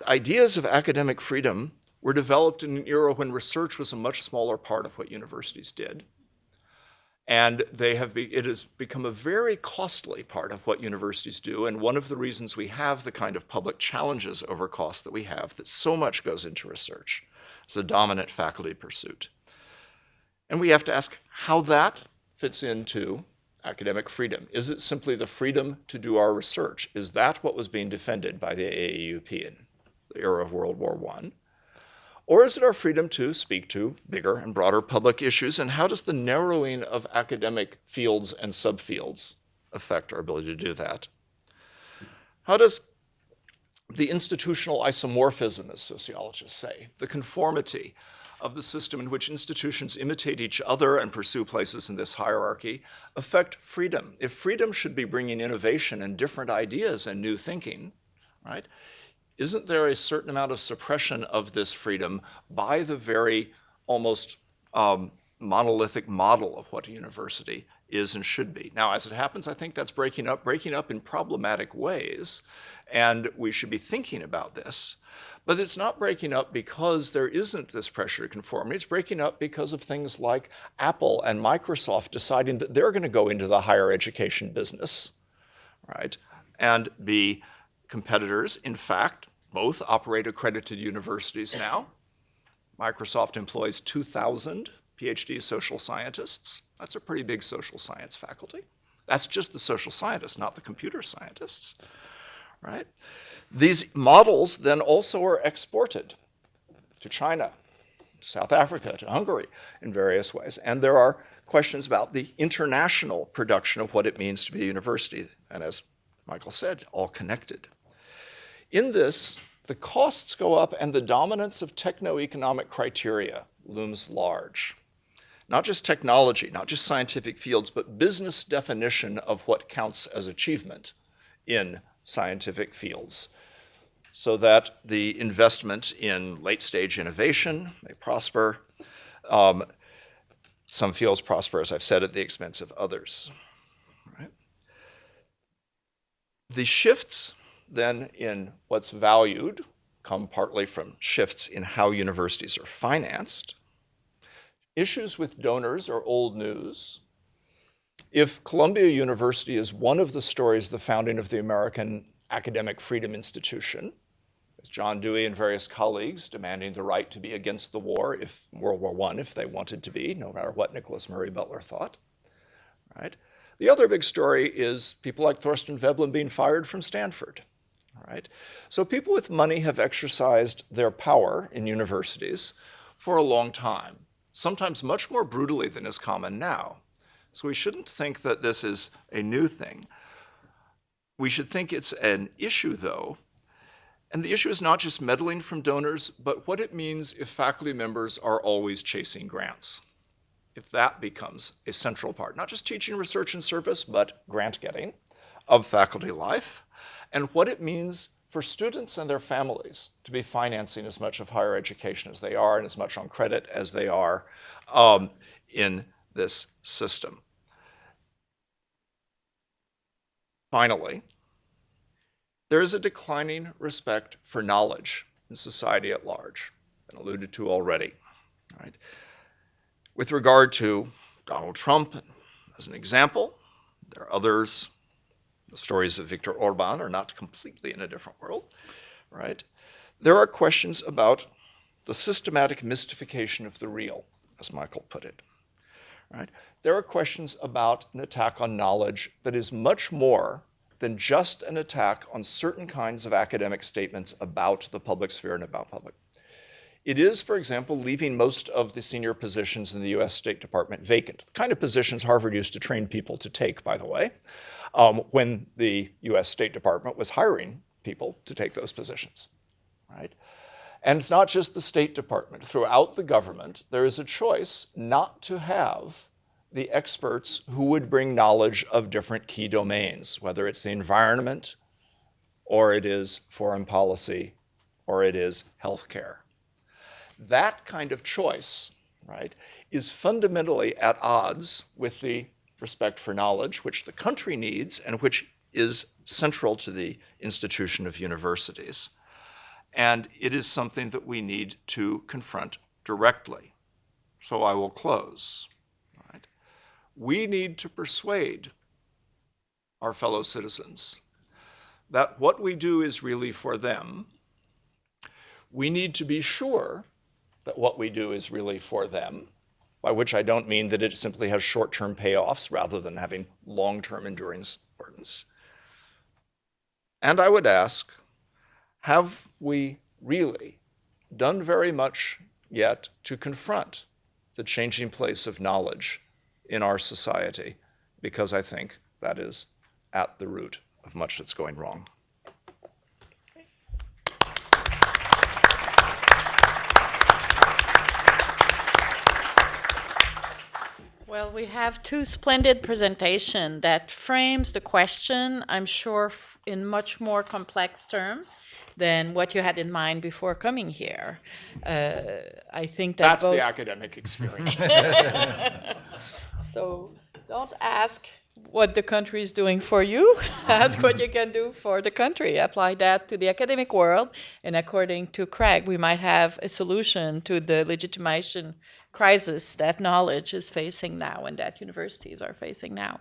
Speaker 3: ideas of academic freedom were developed in an era when research was a much smaller part of what universities did. And it has become a very costly part of what universities do, and one of the reasons we have the kind of public challenges over cost that we have, that so much goes into research. It's a dominant faculty pursuit. And we have to ask how that fits into academic freedom. Is it simply the freedom to do our research? Is that what was being defended by the AAUP in the era of World War I? Or is it our freedom to speak to bigger and broader public issues? And how does the narrowing of academic fields and subfields affect our ability to do that? How does the institutional isomorphism, as sociologists say, the conformity of the system in which institutions imitate each other and pursue places in this hierarchy affect freedom. If freedom should be bringing innovation and different ideas and new thinking, right, isn't there a certain amount of suppression of this freedom by the very almost monolithic model of what a university is and should be? Now, as it happens, I think that's breaking up in problematic ways, and we should be thinking about this. But it's not breaking up because there isn't this pressure to conformity. It's breaking up because of things like Apple and Microsoft deciding that they're going to go into the higher education business, right, and be competitors. In fact, both operate accredited universities now. Microsoft employs 2,000 PhD social scientists. That's a pretty big social science faculty. That's just the social scientists, not the computer scientists, right? These models then also are exported to China, to South Africa, to Hungary in various ways. And there are questions about the international production of what it means to be a university. And as Michael said, all connected. In this, the costs go up and the dominance of techno-economic criteria looms large. Not just technology, not just scientific fields, but business definition of what counts as achievement in scientific fields, so that the investment in late-stage innovation may prosper. Some fields prosper, as I've said, at the expense of others. Right? The shifts then in what's valued come partly from shifts in how universities are financed. Issues with donors are old news. If Columbia University is one of the stories of the founding of the American Academic Freedom Institution, as John Dewey and various colleagues demanding the right to be against the war, if World War I, if they wanted to be, no matter what Nicholas Murray Butler thought, right? The other big story is people like Thorstein Veblen being fired from Stanford, right? So people with money have exercised their power in universities for a long time, sometimes much more brutally than is common now. So we shouldn't think that this is a new thing. We should think it's an issue, though, and the issue is not just meddling from donors, but what it means if faculty members are always chasing grants. If that becomes a central part, not just teaching, research, and service, but grant getting of faculty life, and what it means for students and their families to be financing as much of higher education as they are and as much on credit as they are in this system. Finally, there is a declining respect for knowledge in society at large, been alluded to already. Right? With regard to Donald Trump, as an example, there are others. The stories of Viktor Orban are not completely in a different world, right? There are questions about the systematic mystification of the real, as Michael put it, right? There are questions about an attack on knowledge that is much more than just an attack on certain kinds of academic statements about the public sphere and about public. It is, for example, leaving most of the senior positions in the US State Department vacant, the kind of positions Harvard used to train people to take, by the way, when the US State Department was hiring people to take those positions, right? And it's not just the State Department. Throughout the government, there is a choice not to have the experts who would bring knowledge of different key domains, whether it's the environment, or it is foreign policy, or it is healthcare. That kind of choice, right, is fundamentally at odds with the respect for knowledge, which the country needs and which is central to the institution of universities. And it is something that we need to confront directly. So I will close. Right? We need to persuade our fellow citizens that what we do is really for them. We need to be sure that what we do is really for them, by which I don't mean that it simply has short-term payoffs rather than having long-term enduring importance. And I would ask, have we really done very much yet to confront the changing place of knowledge in our society? Because I think that is at the root of much that's going wrong.
Speaker 1: Well, we have two splendid presentations that frames the question, I'm sure, in much more complex term than what you had in mind before coming here. I think that
Speaker 3: That's
Speaker 1: both.
Speaker 3: the academic experience.
Speaker 1: So don't ask what the country is doing for you. Ask what you can do for the country. Apply that to the academic world. And according to Craig, we might have a solution to the legitimation crisis that knowledge is facing now and that universities are facing now.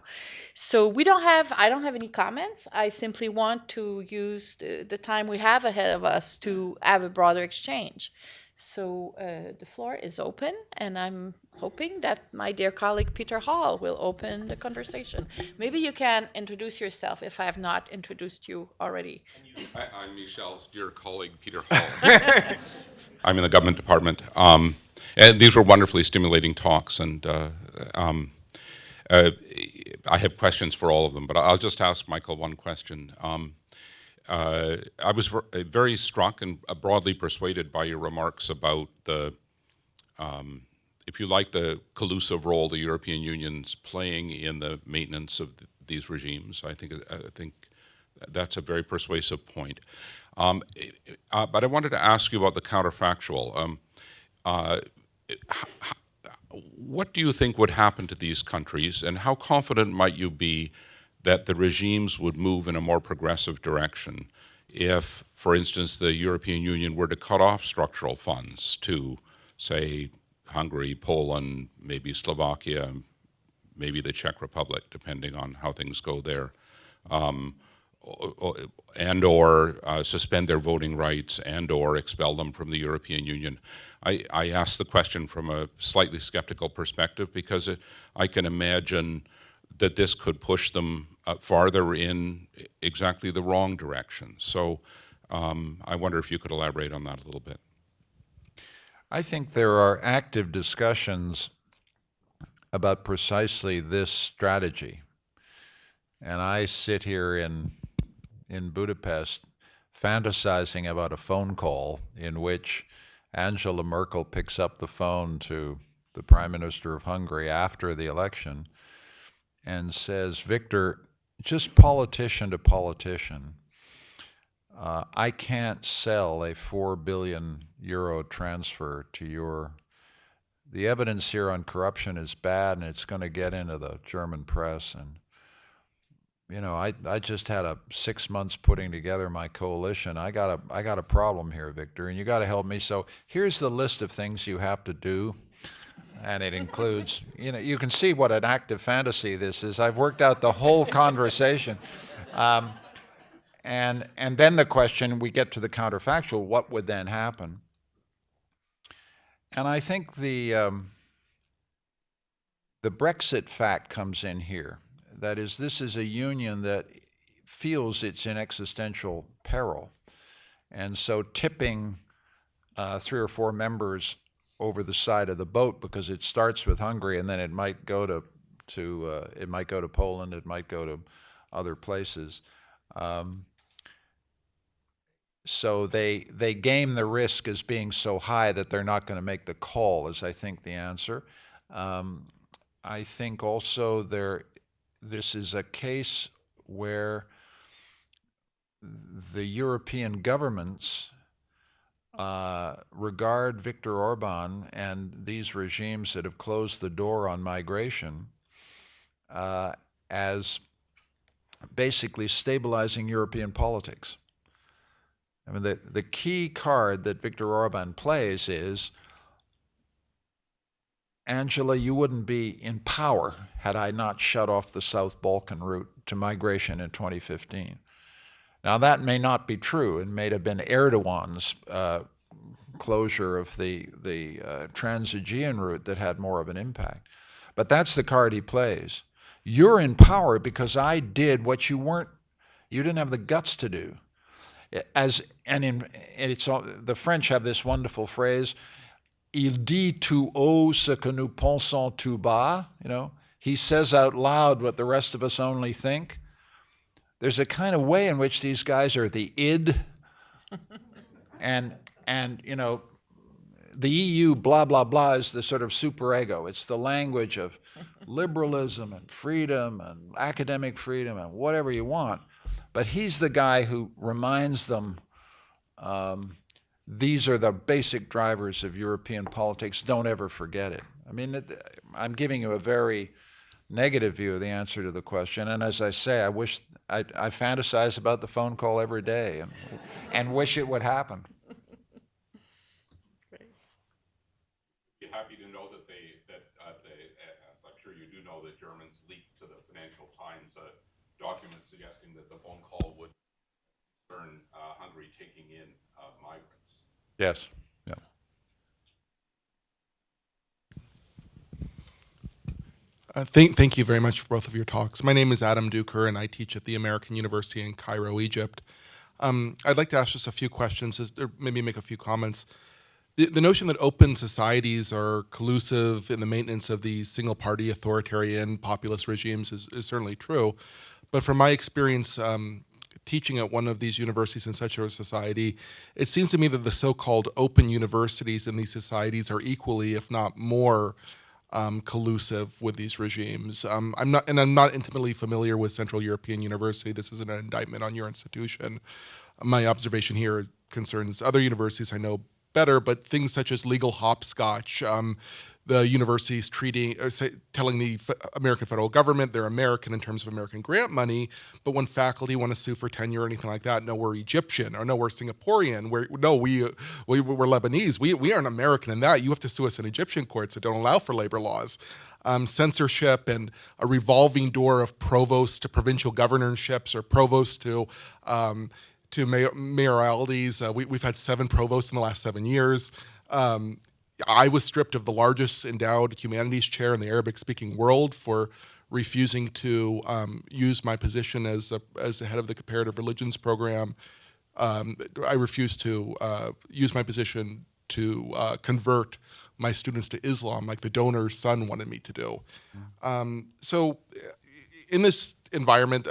Speaker 1: So I don't have any comments. I simply want to use the time we have ahead of us to have a broader exchange. So the floor is open, and I'm hoping that my dear colleague Peter Hall will open the conversation. Maybe you can introduce yourself if I have not introduced you already.
Speaker 4: I'm Michelle's dear colleague, Peter Hall. I'm in the government department. And these were wonderfully stimulating talks, and I have questions for all of them, but I'll just ask Michael one question. I was very struck and broadly persuaded by your remarks about the, if you like, the collusive role the European Union's playing in the maintenance of these regimes. I think that's a very persuasive point. But I wanted to ask you about the counterfactual. What do you think would happen to these countries, and how confident might you be that the regimes would move in a more progressive direction if, for instance, the European Union were to cut off structural funds to, say, Hungary, Poland, maybe Slovakia, maybe the Czech Republic, depending on how things go there, and or suspend their voting rights and or expel them from the European Union? I ask the question from a slightly skeptical perspective because I can imagine that this could push them farther in exactly the wrong direction. So I wonder if you could elaborate on that a little bit.
Speaker 2: I think there are active discussions about precisely this strategy. And I sit here in Budapest fantasizing about a phone call in which Angela Merkel picks up the phone to the Prime Minister of Hungary after the election and says, Victor, just politician to politician, I can't sell a 4 billion euro transfer to your... The evidence here on corruption is bad, and it's going to get into the German press. And, you know, I just had 6 months putting together my coalition. I got a problem here, Victor, and you got to help me. So here's the list of things you have to do. And it includes, you know, you can see what an active fantasy this is. I've worked out the whole conversation. And then the question, we get to the counterfactual, what would then happen? And I think the Brexit fact comes in here. That is, this is a union that feels it's in existential peril. And so tipping 3 or 4 members over the side of the boat, because it starts with Hungary and then it might go to Poland, it might go to other places. So they game the risk as being so high that they're not going to make the call, is I think the answer. I think also this is a case where the European governments regard Viktor Orban and these regimes that have closed the door on migration as basically stabilizing European politics. I mean, the key card that Viktor Orban plays is, Angela, you wouldn't be in power had I not shut off the South Balkan route to migration in 2015. Now, that may not be true. It may have been Erdogan's closure of the Trans-Aegean route that had more of an impact. But that's the card he plays. You're in power because I did what you didn't have the guts to do. The French have this wonderful phrase, il dit tout haut ce que nous pensons tout bas. You know, he says out loud what the rest of us only think. There's a kind of way in which these guys are the id, and you know, the EU, blah, blah, blah, is the sort of superego. It's the language of liberalism and freedom and academic freedom and whatever you want. But he's the guy who reminds them these are the basic drivers of European politics. Don't ever forget it. I mean, I'm giving you a very negative view of the answer to the question. And as I say, I fantasize about the phone call every day and wish it would happen.
Speaker 4: Happy to know that I'm sure you do know that Germans leaked to the Financial Times a document suggesting that the phone call would concern Hungary taking in migrants.
Speaker 2: Yes. Yeah.
Speaker 5: Thank you very much for both of your talks. My name is Adam Duker, and I teach at the American University in Cairo, Egypt. I'd like to ask just a few questions, or maybe make a few comments. The notion that open societies are collusive in the maintenance of these single-party authoritarian populist regimes is certainly true. But from my experience teaching at one of these universities in such a society, it seems to me that the so-called open universities in these societies are equally, if not more, collusive with these regimes. I'm not intimately familiar with Central European University. This isn't an indictment on your institution. My observation here concerns other universities I know better, but things such as legal hopscotch, the universities telling the American federal government they're American in terms of American grant money, but when faculty want to sue for tenure or anything like that, no, we're Egyptian, or no, we're Singaporean, we're Lebanese, we aren't American in that. You have to sue us in Egyptian courts that don't allow for labor laws. Censorship and a revolving door of provosts to provincial governorships or provosts to mayoralties. We've had 7 provosts in the last 7 years. I was stripped of the largest endowed humanities chair in the Arabic-speaking world for refusing to use my position as the head of the comparative religions program. I refused to use my position to convert my students to Islam, like the donor's son wanted me to do. So in this environment,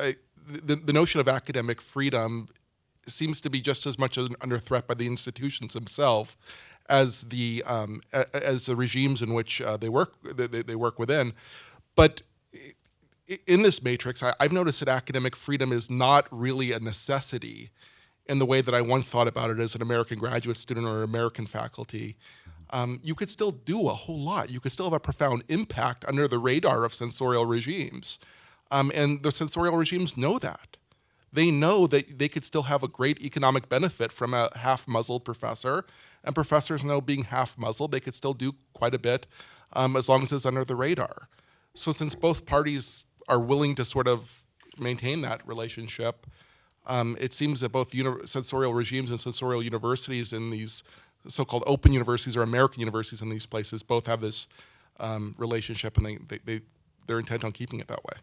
Speaker 5: the notion of academic freedom seems to be just as much under threat by the institutions themselves as the regimes in which they work within. But in this matrix, I've noticed that academic freedom is not really a necessity in the way that I once thought about it as an American graduate student or American faculty. You could still do a whole lot. You could still have a profound impact under the radar of censorial regimes. And the censorial regimes know that. They know that they could still have a great economic benefit from a half-muzzled professor, and professors know being half-muzzled, they could still do quite a bit as long as it's under the radar. So since both parties are willing to sort of maintain that relationship, it seems that both censorial regimes and censorial universities in these so-called open universities or American universities in these places both have this relationship, and they're intent on keeping it that way.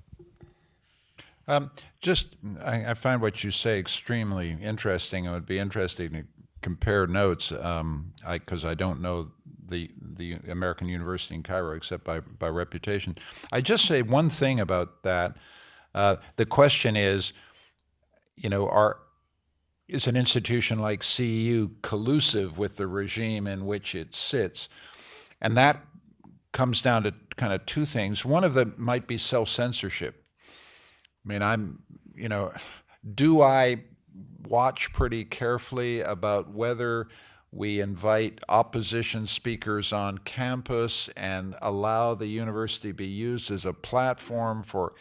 Speaker 2: I find what you say extremely interesting. It would be interesting to compare notes, because I don't know the American University in Cairo except by reputation. I just say one thing about that. The question is, is an institution like CEU collusive with the regime in which it sits? And that comes down to kind of 2 things. One of them might be self-censorship. I mean, do I watch pretty carefully about whether we invite opposition speakers on campus and allow the university to be used as a platform for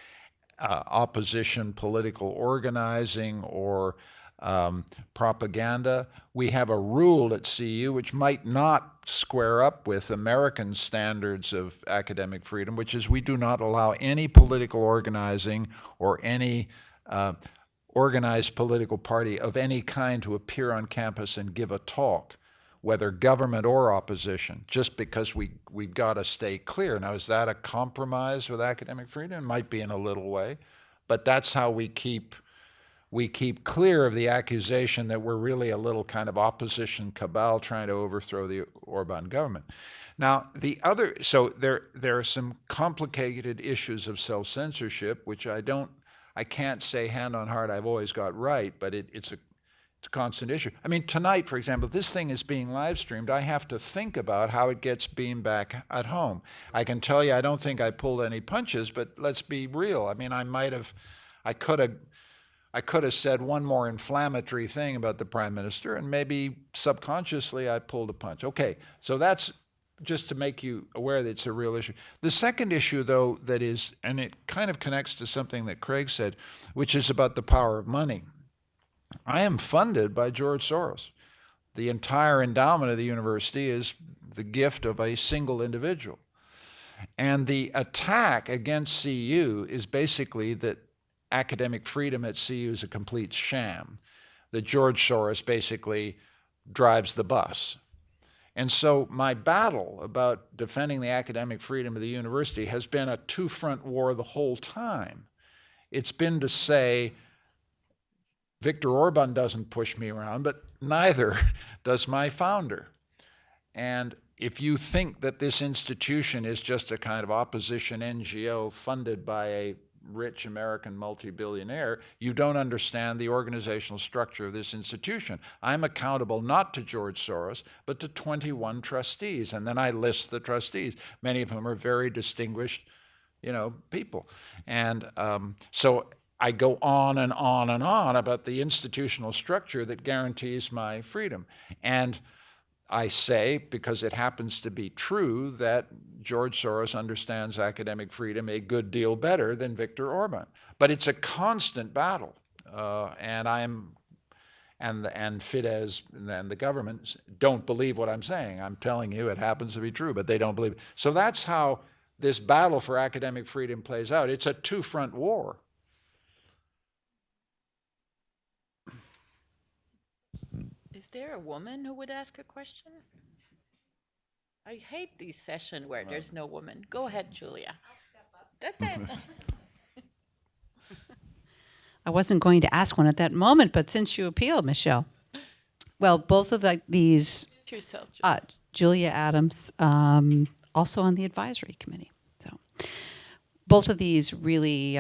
Speaker 2: opposition political organizing or propaganda? We have a rule at CU which might not square up with American standards of academic freedom, which is we do not allow any political organizing or any organized political party of any kind to appear on campus and give a talk, whether government or opposition, just because we've got to stay clear. Now, is that a compromise with academic freedom? It might be in a little way, but that's how we keep clear of the accusation that we're really a little kind of opposition cabal trying to overthrow the Orban government. Now, so there are some complicated issues of self-censorship, which I can't say hand on heart I've always got right, but it's constant issue. I mean, tonight, for example, this thing is being live streamed. I have to think about how it gets beamed back at home. I can tell you I don't think I pulled any punches, but let's be real. I mean, I could have said one more inflammatory thing about the prime minister, and maybe subconsciously I pulled a punch. Okay, so that's just to make you aware that it's a real issue. The second issue, though, that is, and it kind of connects to something that Craig said, which is about the power of money. I am funded by George Soros. The entire endowment of the university is the gift of a single individual. And the attack against CU is basically that academic freedom at CU is a complete sham, that George Soros basically drives the bus. And so my battle about defending the academic freedom of the university has been a two-front war the whole time. It's been to say, Viktor Orban doesn't push me around, but neither does my founder. And if you think that this institution is just a kind of opposition NGO funded by a rich American multi-billionaire, you don't understand the organizational structure of this institution. I'm accountable not to George Soros, but to 21 trustees. And then I list the trustees. Many of whom are very distinguished, people. And so I go on and on and on about the institutional structure that guarantees my freedom. And I say, because it happens to be true, that George Soros understands academic freedom a good deal better than Viktor Orban. But it's a constant battle, and Fidesz and the government don't believe what I'm saying. I'm telling you it happens to be true, but they don't believe it. So that's how this battle for academic freedom plays out. It's a two-front war.
Speaker 1: Is there a woman who would ask a question? I hate these sessions where there's no woman. Go ahead, Julia. That's it.
Speaker 6: I wasn't going to ask one at that moment, but since you appealed, Michelle. Well, both of these,
Speaker 1: Yourself,
Speaker 6: Julia Adams, also on the advisory committee. So both of these really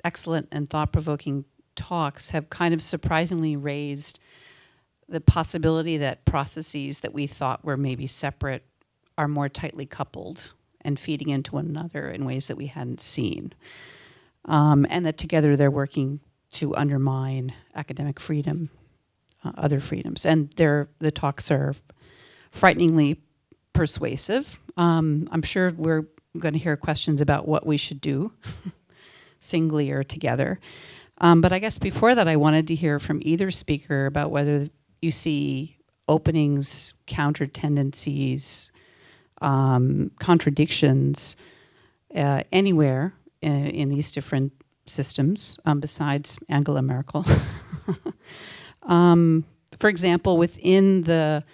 Speaker 6: excellent and thought-provoking talks have kind of surprisingly raised the possibility that processes that we thought were maybe separate are more tightly coupled and feeding into one another in ways that we hadn't seen. And that together they're working to undermine academic freedom, other freedoms. And the talks are frighteningly persuasive. I'm sure we're going to hear questions about what we should do, singly or together. But I guess before that, I wanted to hear from either speaker about whether you see openings, counter tendencies, contradictions anywhere in these different systems besides Angela Merkel. For example, within the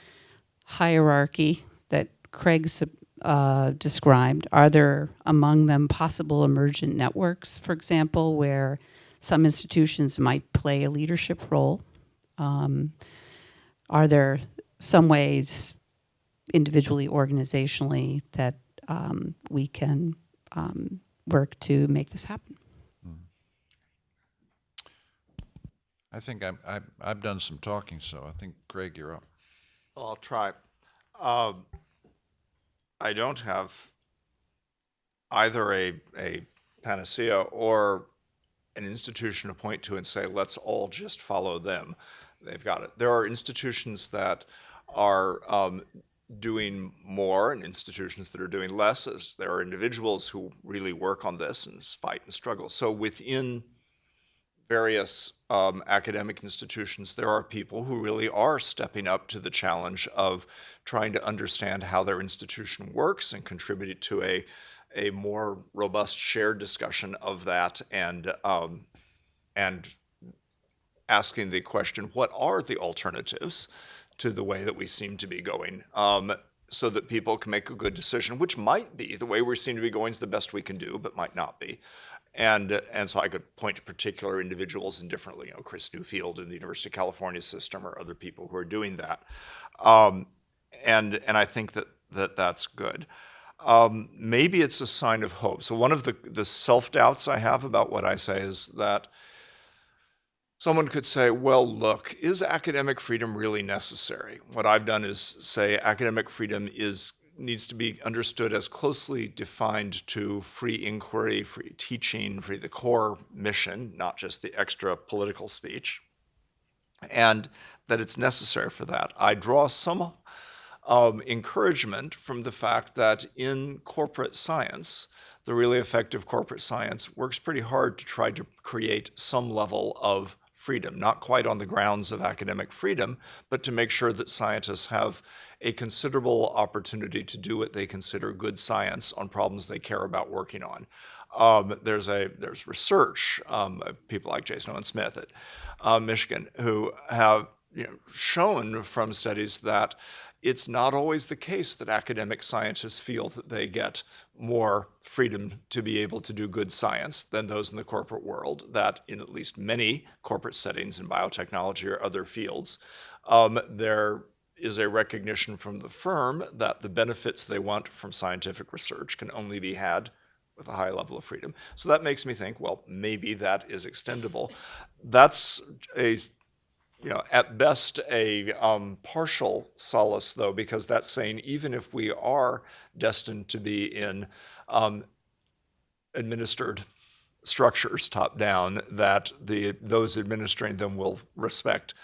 Speaker 6: hierarchy that Craig's described, are there among them possible emergent networks, for example, where some institutions might play a leadership role? Are there some ways, individually, organizationally, that we can work to make this happen?
Speaker 2: I think I've done some talking, so I think, Craig, you're up.
Speaker 3: Well, I'll try. I don't have either a panacea or an institution to point to and say, let's all just follow them. They've got it. There are institutions that are doing more and institutions that are doing less, as there are individuals who really work on this and fight and struggle. So within various academic institutions, there are people who really are stepping up to the challenge of trying to understand how their institution works and contribute to a more robust shared discussion of that, and asking the question, what are the alternatives to the way that we seem to be going, so that people can make a good decision, which might be the way we seem to be going is the best we can do, but might not be. And so I could point to particular individuals indifferently, Chris Newfield in the University of California system or other people who are doing that. And I think that's good. Maybe it's a sign of hope. So one of the self-doubts I have about what I say is that Someone could say, well, look, is academic freedom really necessary? What I've done is say academic freedom needs to be understood as closely defined to free inquiry, free teaching, free the core mission, not just the extra political speech, and that it's necessary for that. I draw some encouragement from the fact that in corporate science, the really effective corporate science works pretty hard to try to create some level of freedom, not quite on the grounds of academic freedom, but to make sure that scientists have a considerable opportunity to do what they consider good science on problems they care about working on. There's research, people like Jason Owen Smith at Michigan, who have shown from studies that it's not always the case that academic scientists feel that they get more freedom to be able to do good science than those in the corporate world, that in at least many corporate settings in biotechnology or other fields, there is a recognition from the firm that the benefits they want from scientific research can only be had with a high level of freedom. So that makes me think, well, maybe that is extendable. That's at best a partial solace, though, because that's saying even if we are destined to be in administered structures top down, that those administering them will respect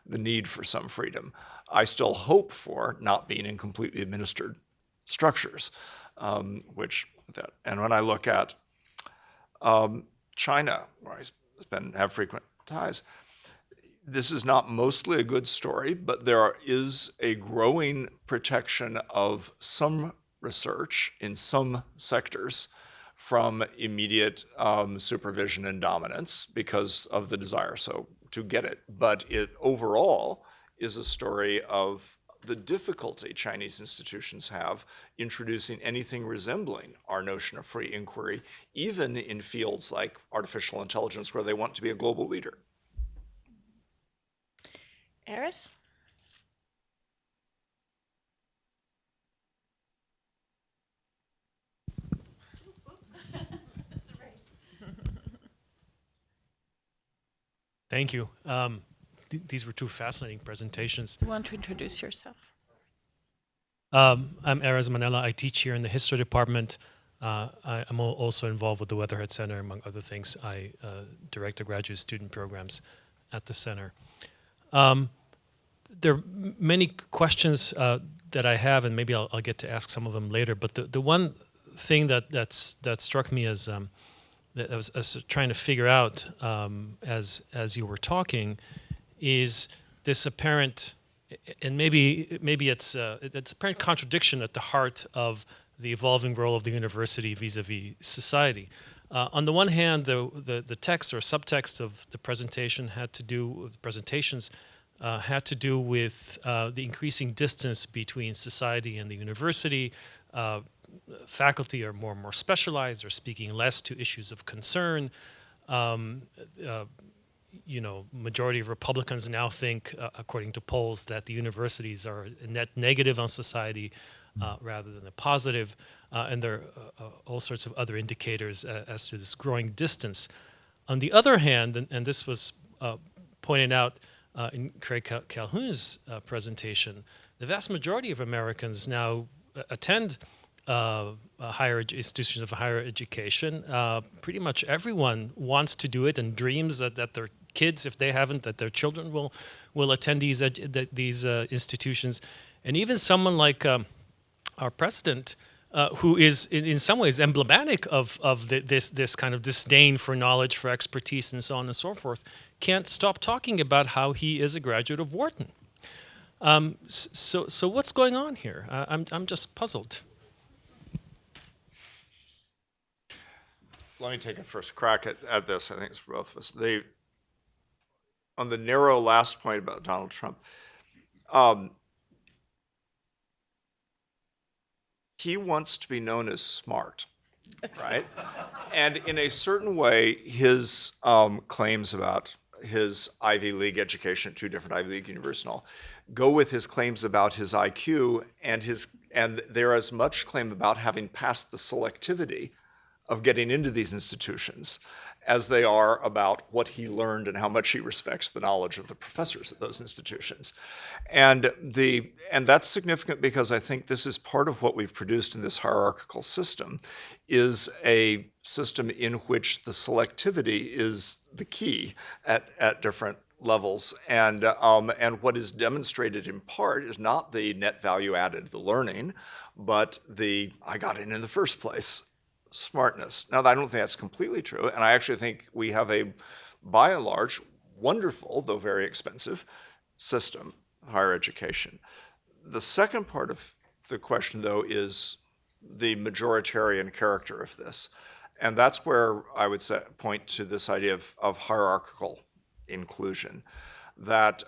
Speaker 3: the need for some freedom. I still hope for not being in completely administered structures, and when I look at China, where I have frequent ties, this is not mostly a good story, but there is a growing protection of some research in some sectors from immediate supervision and dominance because of the desire to get it. But it overall is a story of the difficulty Chinese institutions have introducing anything resembling our notion of free inquiry, even in fields like artificial intelligence, where they want to be a global leader.
Speaker 1: Eris?
Speaker 7: Thank you. These were two fascinating presentations.
Speaker 1: You want to introduce yourself?
Speaker 7: I'm Erez Manella. I teach here in the history department. I'm also involved with the Weatherhead Center, among other things. I direct the graduate student programs at the center. There are many questions that I have, and maybe I'll get to ask some of them later. But the one thing that struck me as that I was trying to figure out as you were talking is this apparent, and maybe it's apparent contradiction at the heart of the evolving role of the university vis-a-vis society. On the one hand, the text or subtext of the presentation had to do with the increasing distance between society and the university. Faculty are more specialized, or speaking less to issues of concern. Majority of Republicans now think, according to polls, that the universities are a net negative on society rather than a positive. And there are all sorts of other indicators as to this growing distance. On the other hand, and this was pointed out in Craig Calhoun's presentation, the vast majority of Americans now attend institutions of higher education. Pretty much everyone wants to do it and dreams that their kids, if they haven't, that their children will attend these institutions. And even someone like our president, who is in some ways emblematic of this kind of disdain for knowledge, for expertise, and so on and so forth, can't stop talking about how he is a graduate of Wharton. So what's going on here? I'm just puzzled.
Speaker 3: Let me take a first crack at this. I think it's for both of us. On the narrow last point about Donald Trump, he wants to be known as smart, right? And in a certain way, his claims about his Ivy League education at two different Ivy League universities and all go with his claims about his IQ, and there is much claim about having passed the selectivity of getting into these institutions. as they are about what he learned and how much he respects the knowledge of the professors at those institutions. And that's significant because I think this is part of what we've produced in this hierarchical system, is a system in which the selectivity is the key at different levels. And what is demonstrated in part is not the net value added, the learning, but the I got in the first place smartness. Now, I don't think that's completely true, and I actually think we have a, by and large, wonderful, though very expensive, system, higher education. The second part of the question, though, is the majoritarian character of this, and that's where I would point to this idea of hierarchical inclusion, that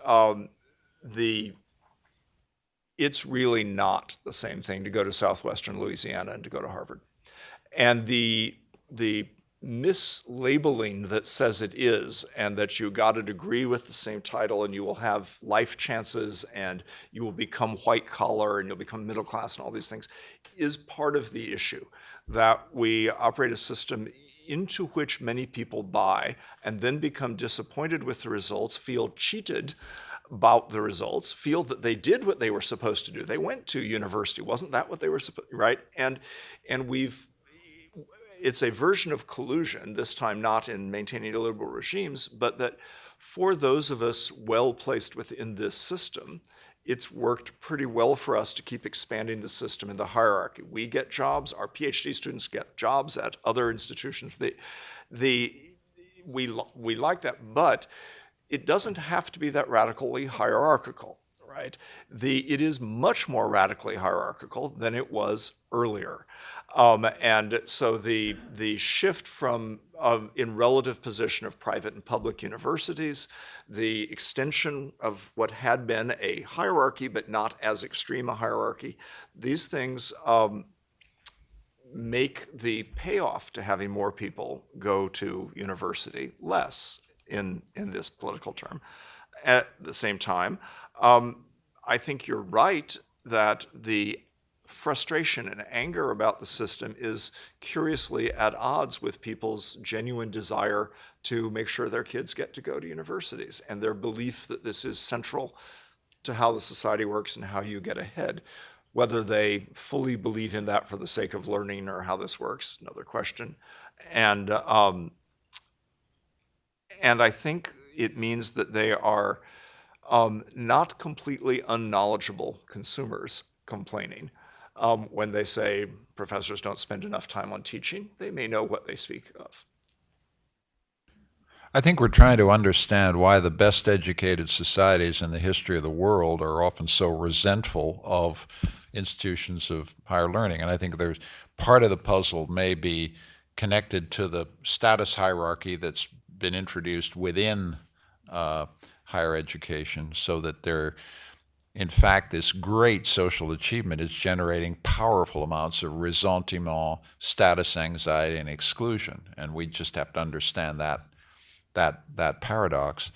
Speaker 3: it's really not the same thing to go to Southwestern Louisiana and to go to Harvard. And the mislabeling that says it is, and that you got a degree with the same title and you will have life chances and you will become white collar and you'll become middle class and all these things, is part of the issue. That we operate a system into which many people buy and then become disappointed with the results, feel cheated about the results, feel that they did what they were supposed to do. They went to university. Wasn't that what they were supposed to, right? And it's a version of collusion, this time not in maintaining illiberal regimes, but that for those of us well placed within this system, it's worked pretty well for us to keep expanding the system in the hierarchy. We get jobs, our PhD students get jobs at other institutions. We like that, but it doesn't have to be that radically hierarchical, right? It is much more radically hierarchical than it was earlier. And so the shift from in relative position of private and public universities, the extension of what had been a hierarchy but not as extreme a hierarchy, these things make the payoff to having more people go to university less in this political term. At the same time, I think you're right that the frustration and anger about the system is curiously at odds with people's genuine desire to make sure their kids get to go to universities and their belief that this is central to how the society works and how you get ahead. Whether they fully believe in that for the sake of learning or how this works, another question. And I think it means that they are not completely unknowledgeable consumers complaining. When they say professors don't spend enough time on teaching, they may know what they speak of.
Speaker 2: I think we're trying to understand why the best educated societies in the history of the world are often so resentful of institutions of higher learning. And I think there's part of the puzzle may be connected to the status hierarchy that's been introduced within higher education, so that in fact, this great social achievement is generating powerful amounts of ressentiment, status anxiety, and exclusion. And we just have to understand that paradox.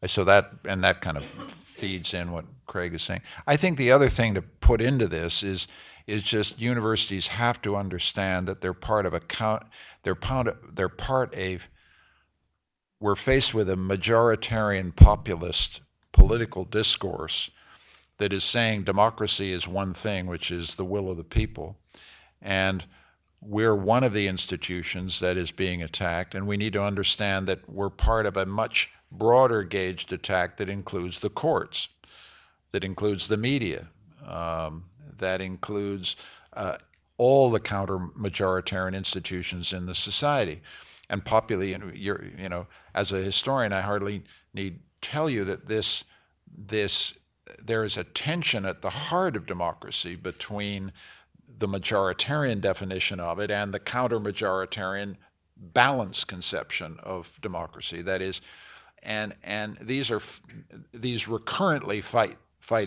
Speaker 2: So that kind of feeds in what Craig is saying. I think the other thing to put into this is just universities have to understand that we're faced with a majoritarian populist political discourse that is saying democracy is one thing, which is the will of the people. And we're one of the institutions that is being attacked, and we need to understand that we're part of a much broader gauged attack that includes the courts, that includes the media, that includes all the counter-majoritarian institutions in the society. And as a historian, I hardly need tell you that there is a tension at the heart of democracy between the majoritarian definition of it and the counter-majoritarian balanced conception of democracy. That is, and these recurrently fight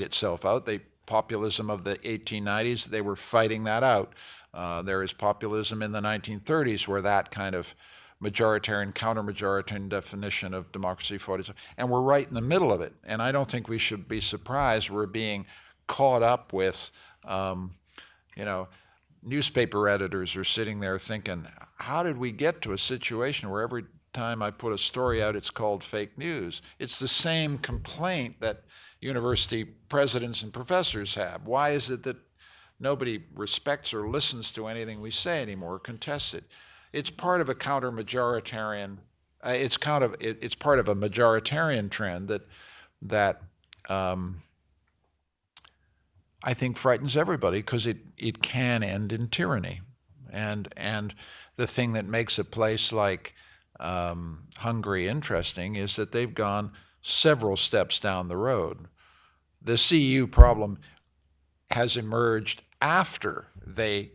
Speaker 2: itself out. The populism of the 1890s, they were fighting that out. There is populism in the 1930s where that kind of majoritarian, counter-majoritarian definition of democracy fought itself. And we're right in the middle of it. And I don't think we should be surprised we're being caught up with, newspaper editors are sitting there thinking, how did we get to a situation where every time I put a story out, it's called fake news. It's the same complaint that university presidents and professors have. Why is it that nobody respects or listens to anything we say anymore, contests it? It's part of a counter-majoritarian, it's part of a majoritarian trend that I think frightens everybody, because it can end in tyranny. And the thing that makes a place like Hungary interesting is that they've gone several steps down the road. The CEU problem has emerged after they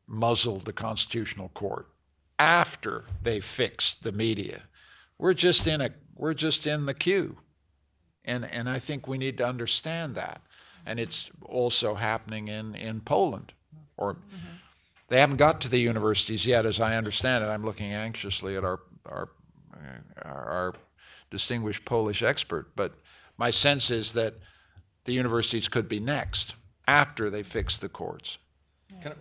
Speaker 2: muzzled the Constitutional Court, after they fixed the media. We're just in the queue. And I think we need to understand that. And it's also happening in Poland. Or they haven't got to the universities yet, as I understand it. I'm looking anxiously at our distinguished Polish expert. But my sense is that the universities could be next, after they fix the courts.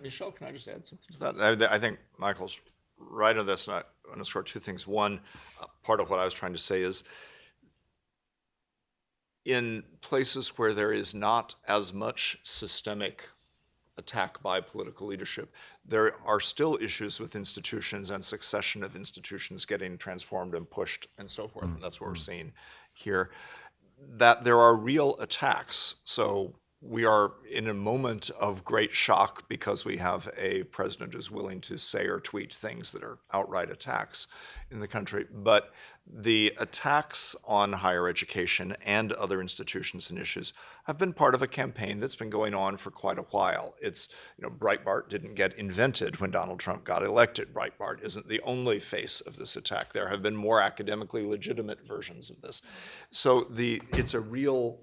Speaker 3: Michelle, can I just add something to that? I think Michael's right on this, and I want to score two things. One, part of what I was trying to say is, in places where there is not as much systemic attack by political leadership, there are still issues with institutions and succession of institutions getting transformed and pushed and so forth, and that's what we're seeing here. That there are real attacks. So we are in a moment of great shock because we have a president who's willing to say or tweet things that are outright attacks in the country. But the attacks on higher education and other institutions and issues have been part of a campaign that's been going on for quite a while. It's, Breitbart didn't get invented when Donald Trump got elected. Breitbart isn't the only face of this attack. There have been more academically legitimate versions of this. So it's a real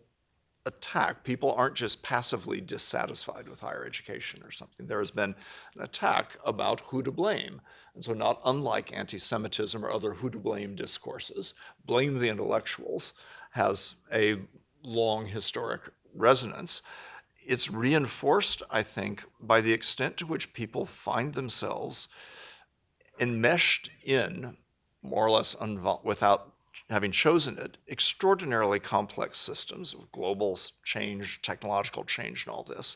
Speaker 3: attack. People aren't just passively dissatisfied with higher education or something. There has been an attack about who to blame. And so, not unlike anti-Semitism or other who to blame discourses, blame the intellectuals has a long historic resonance. It's reinforced, I think, by the extent to which people find themselves enmeshed in, more or less without having chosen it, extraordinarily complex systems of global change, technological change, and all this.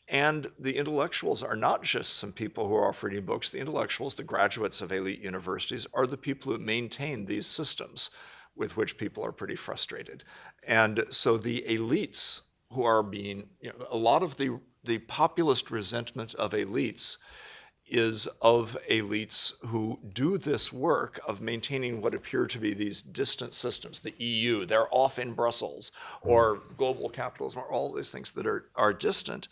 Speaker 3: And the intellectuals are not just some people who are off reading books. The intellectuals, the graduates of elite universities, are the people who maintain these systems with which people are pretty frustrated. And so the elites who are being, a lot of the populist resentment of elites is of elites who do this work of maintaining what appear to be these distant systems. The EU, they're off in Brussels, or global capitalism, or all these things that are distant.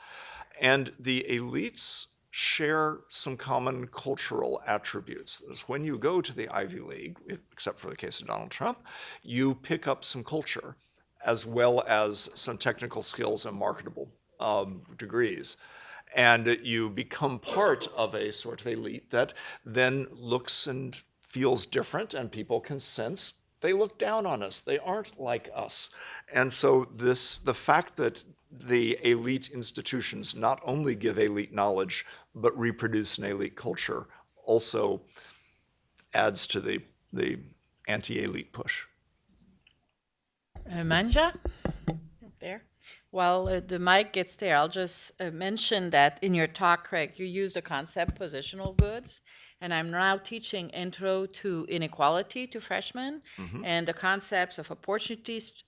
Speaker 3: And the elites share some common cultural attributes. When you go to the Ivy League, except for the case of Donald Trump, you pick up some culture as well as some technical skills and marketable degrees. And you become part of a sort of elite that then looks and feels different, and people can sense they look down on us. They aren't like us. And so the fact that the elite institutions not only give elite knowledge, but reproduce an elite culture also adds to the anti-elite push.
Speaker 1: Manja? There. While the mic gets there, I'll just mention that in your talk, Craig, you used the concept positional goods, and I'm now teaching Intro to Inequality to freshmen, and the concepts of opportunities,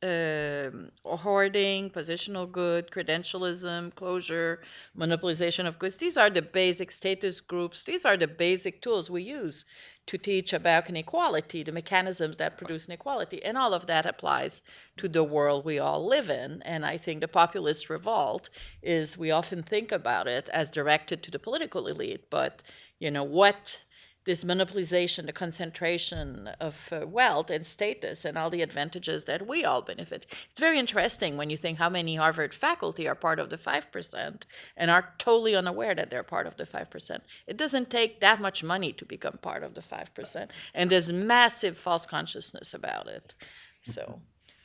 Speaker 1: hoarding, positional good, credentialism, closure, monopolization of goods. These are the basic status groups. These are the basic tools we use to teach about inequality, the mechanisms that produce inequality, and all of that applies to the world we all live in. And I think the populist revolt is, we often think about it as directed to the political elite, but what this monopolization, the concentration of wealth and status and all the advantages that we all benefit. It's very interesting when you think how many Harvard faculty are part of the 5% and are totally unaware that they're part of the 5%. It doesn't take that much money to become part of the 5%, and there's massive false consciousness about it. So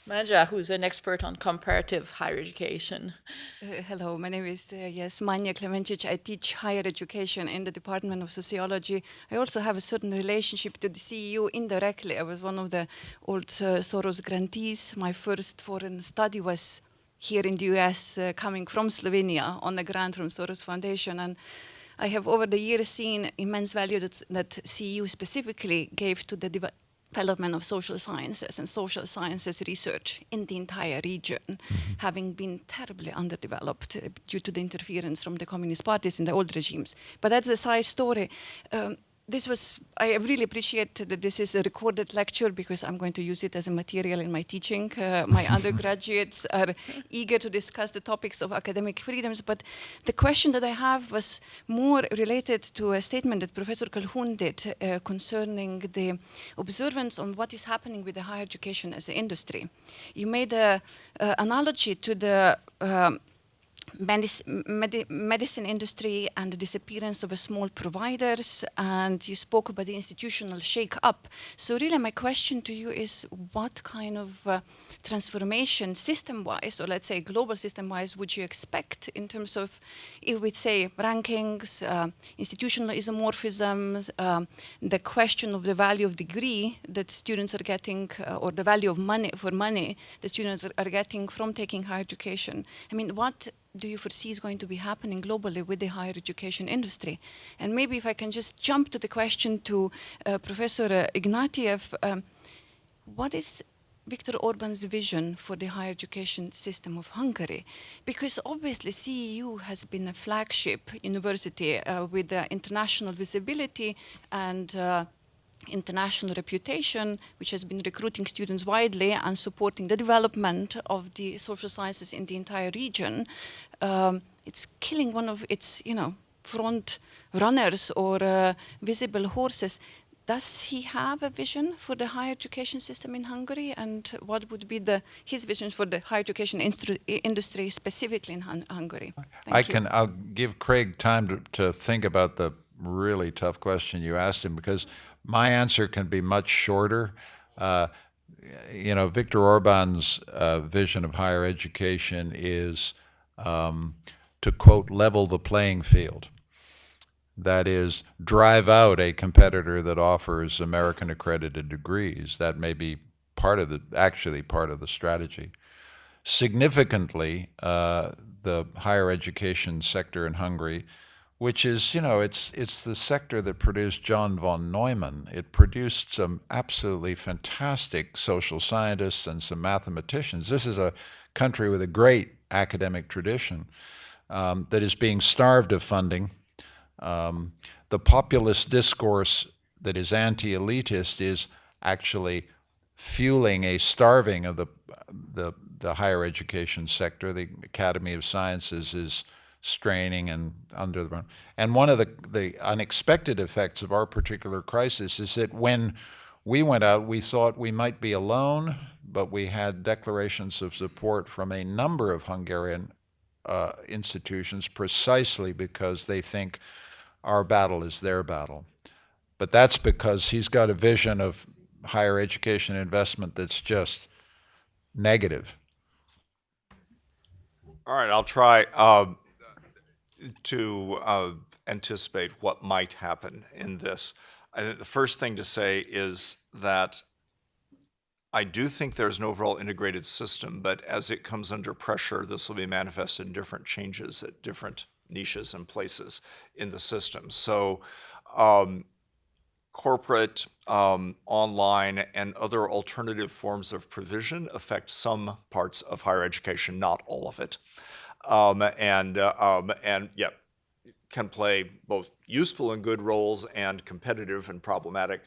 Speaker 1: Manja, who's an expert on comparative higher education.
Speaker 8: Hello, my name is Manja Klemencic. I teach higher education in the Department of Sociology. I also have a certain relationship to the CEU indirectly. I was one of the old Soros grantees. My first foreign study was here in the US, coming from Slovenia on a grant from Soros Foundation. And I have over the years seen immense value that CEU specifically gave to the development of social sciences and social sciences research in the entire region, having been terribly underdeveloped due to the interference from the communist parties in the old regimes. But that's a side story. I really appreciate that this is a recorded lecture because I'm going to use it as a material in my teaching. My undergraduates are eager to discuss the topics of academic freedoms, but the question that I have was more related to a statement that Professor Calhoun did concerning the observance on what is happening with the higher education as an industry. You made an analogy to the medicine industry and the disappearance of small providers, and you spoke about the institutional shake-up. So really my question to you is, what kind of transformation system-wise, or let's say global system-wise, would you expect in terms of, if we say rankings, institutional isomorphisms, the question of the value of degree that students are getting, or the value of money that students are getting from taking higher education? I mean, what do you foresee is going to be happening globally with the higher education industry? And maybe if I can just jump to the question to Professor Ignatieff, what is Viktor Orban's vision for the higher education system of Hungary? Because obviously CEU has been a flagship university with international visibility and international reputation, which has been recruiting students widely and supporting the development of the social sciences in the entire region. It's killing one of its, front runners or visible horses. Does he have a vision for the higher education system in Hungary, and what would be his vision for the higher education industry specifically in Hungary?
Speaker 2: I'll give Craig time to think about the really tough question you asked him, because my answer can be much shorter. Viktor Orban's vision of higher education is, to quote, level the playing field. That is, drive out a competitor that offers American accredited degrees. That may be part of the strategy. Significantly, the higher education sector in Hungary, which is, it's the sector that produced John von Neumann. It produced some absolutely fantastic social scientists and some mathematicians. This is a country with a great academic tradition that is being starved of funding. The populist discourse that is anti-elitist is actually fueling a starving of the higher education sector. The Academy of Sciences is straining and under the run. And one of the unexpected effects of our particular crisis is that when we went out, we thought we might be alone, but we had declarations of support from a number of Hungarian institutions precisely because they think our battle is their battle. But that's because he's got a vision of higher education investment that's just negative.
Speaker 3: All right, I'll try to anticipate what might happen in this. I think the first thing to say is that I do think there's an overall integrated system, but as it comes under pressure, this will be manifested in different changes at different niches and places in the system. So corporate, online, and other alternative forms of provision affect some parts of higher education, not all of it. Can play both useful and good roles and competitive and problematic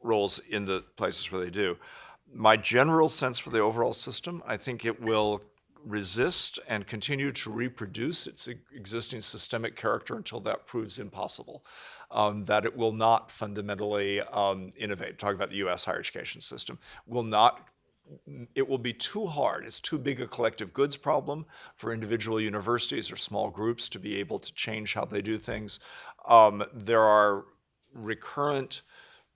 Speaker 3: roles in the places where they do. My general sense for the overall system, I think it will resist and continue to reproduce its existing systemic character until that proves impossible, that it will not fundamentally innovate. Talking about the US higher education system, it will be too hard. It's too big a collective goods problem for individual universities or small groups to be able to change how they do things. There are recurrent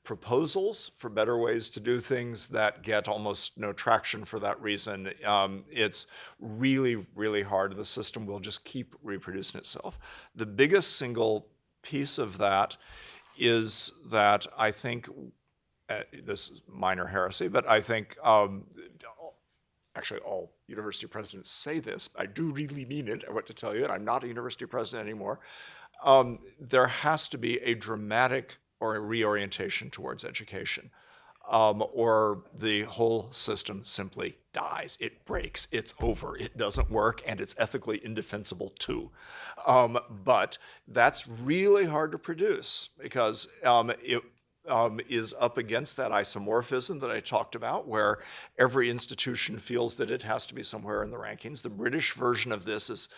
Speaker 3: proposals for better ways to do things that get almost no traction for that reason. It's really, really hard. The system will just keep reproducing itself. The biggest single piece of that is that I think, this is minor heresy, but I think actually all university presidents say this. I do really mean it. I want to tell you, and I'm not a university president anymore. There has to be a dramatic or a reorientation towards education, or the whole system simply dies. It breaks. It's over. It doesn't work, and it's ethically indefensible too. But that's really hard to produce because it is up against that isomorphism that I talked about, where every institution feels that it has to be somewhere in the rankings. The British version of this is,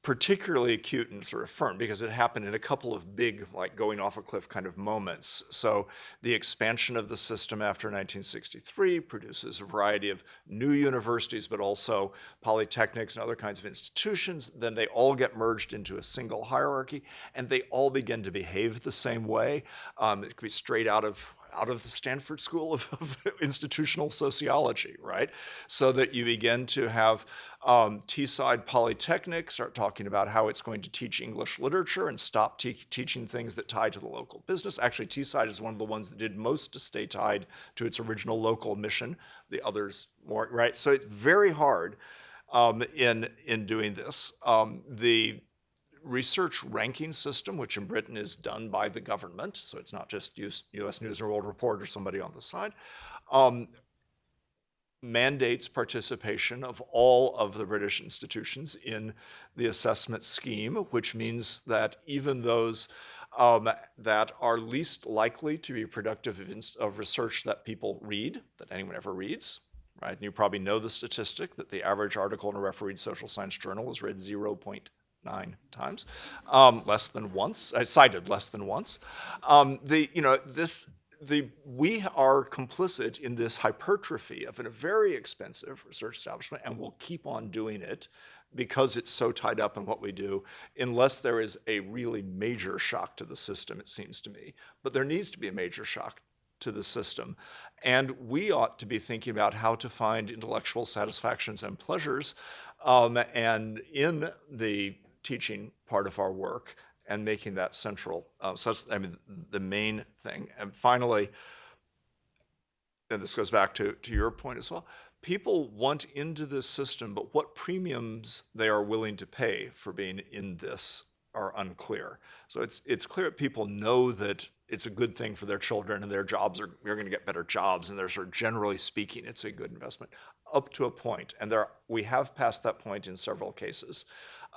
Speaker 3: particularly acute and sort of firm because it happened in a couple of big, like going off a cliff kind of moments. So the expansion of the system after 1963 produces a variety of new universities, but also polytechnics and other kinds of institutions. Then they all get merged into a single hierarchy, and they all begin to behave the same way. It could be straight out of the Stanford School of Institutional Sociology, right? So that you begin to have Teesside Polytechnic start talking about how it's going to teach English literature and stop teaching things that tie to the local business. Actually, Teesside is one of the ones that did most to stay tied to its original local mission. The others more, right? So it's very hard in doing this. The research ranking system, which in Britain is done by the government, so it's not just U.S. News and World Report or somebody on the side, mandates participation of all of the British institutions in the assessment scheme, which means that even those that are least likely to be productive of research that people read, that anyone ever reads, right? And you probably know the statistic that the average article in a refereed social science journal is read 0.9 times, less than once, cited less than once. We are complicit in this hypertrophy of a very expensive research establishment, and we'll keep on doing it because it's so tied up in what we do, unless there is a really major shock to the system, it seems to me. But there needs to be a major shock to the system. And we ought to be thinking about how to find intellectual satisfactions and pleasures, and in the teaching part of our work, and making that central. So that's, the main thing. And finally, and this goes back to your point as well, people want into this system, but what premiums they are willing to pay for being in this are unclear. So it's clear that people know that it's a good thing for their children and their jobs they're going to get better jobs, and they're sort of generally speaking, it's a good investment up to a point. And we have passed that point in several cases.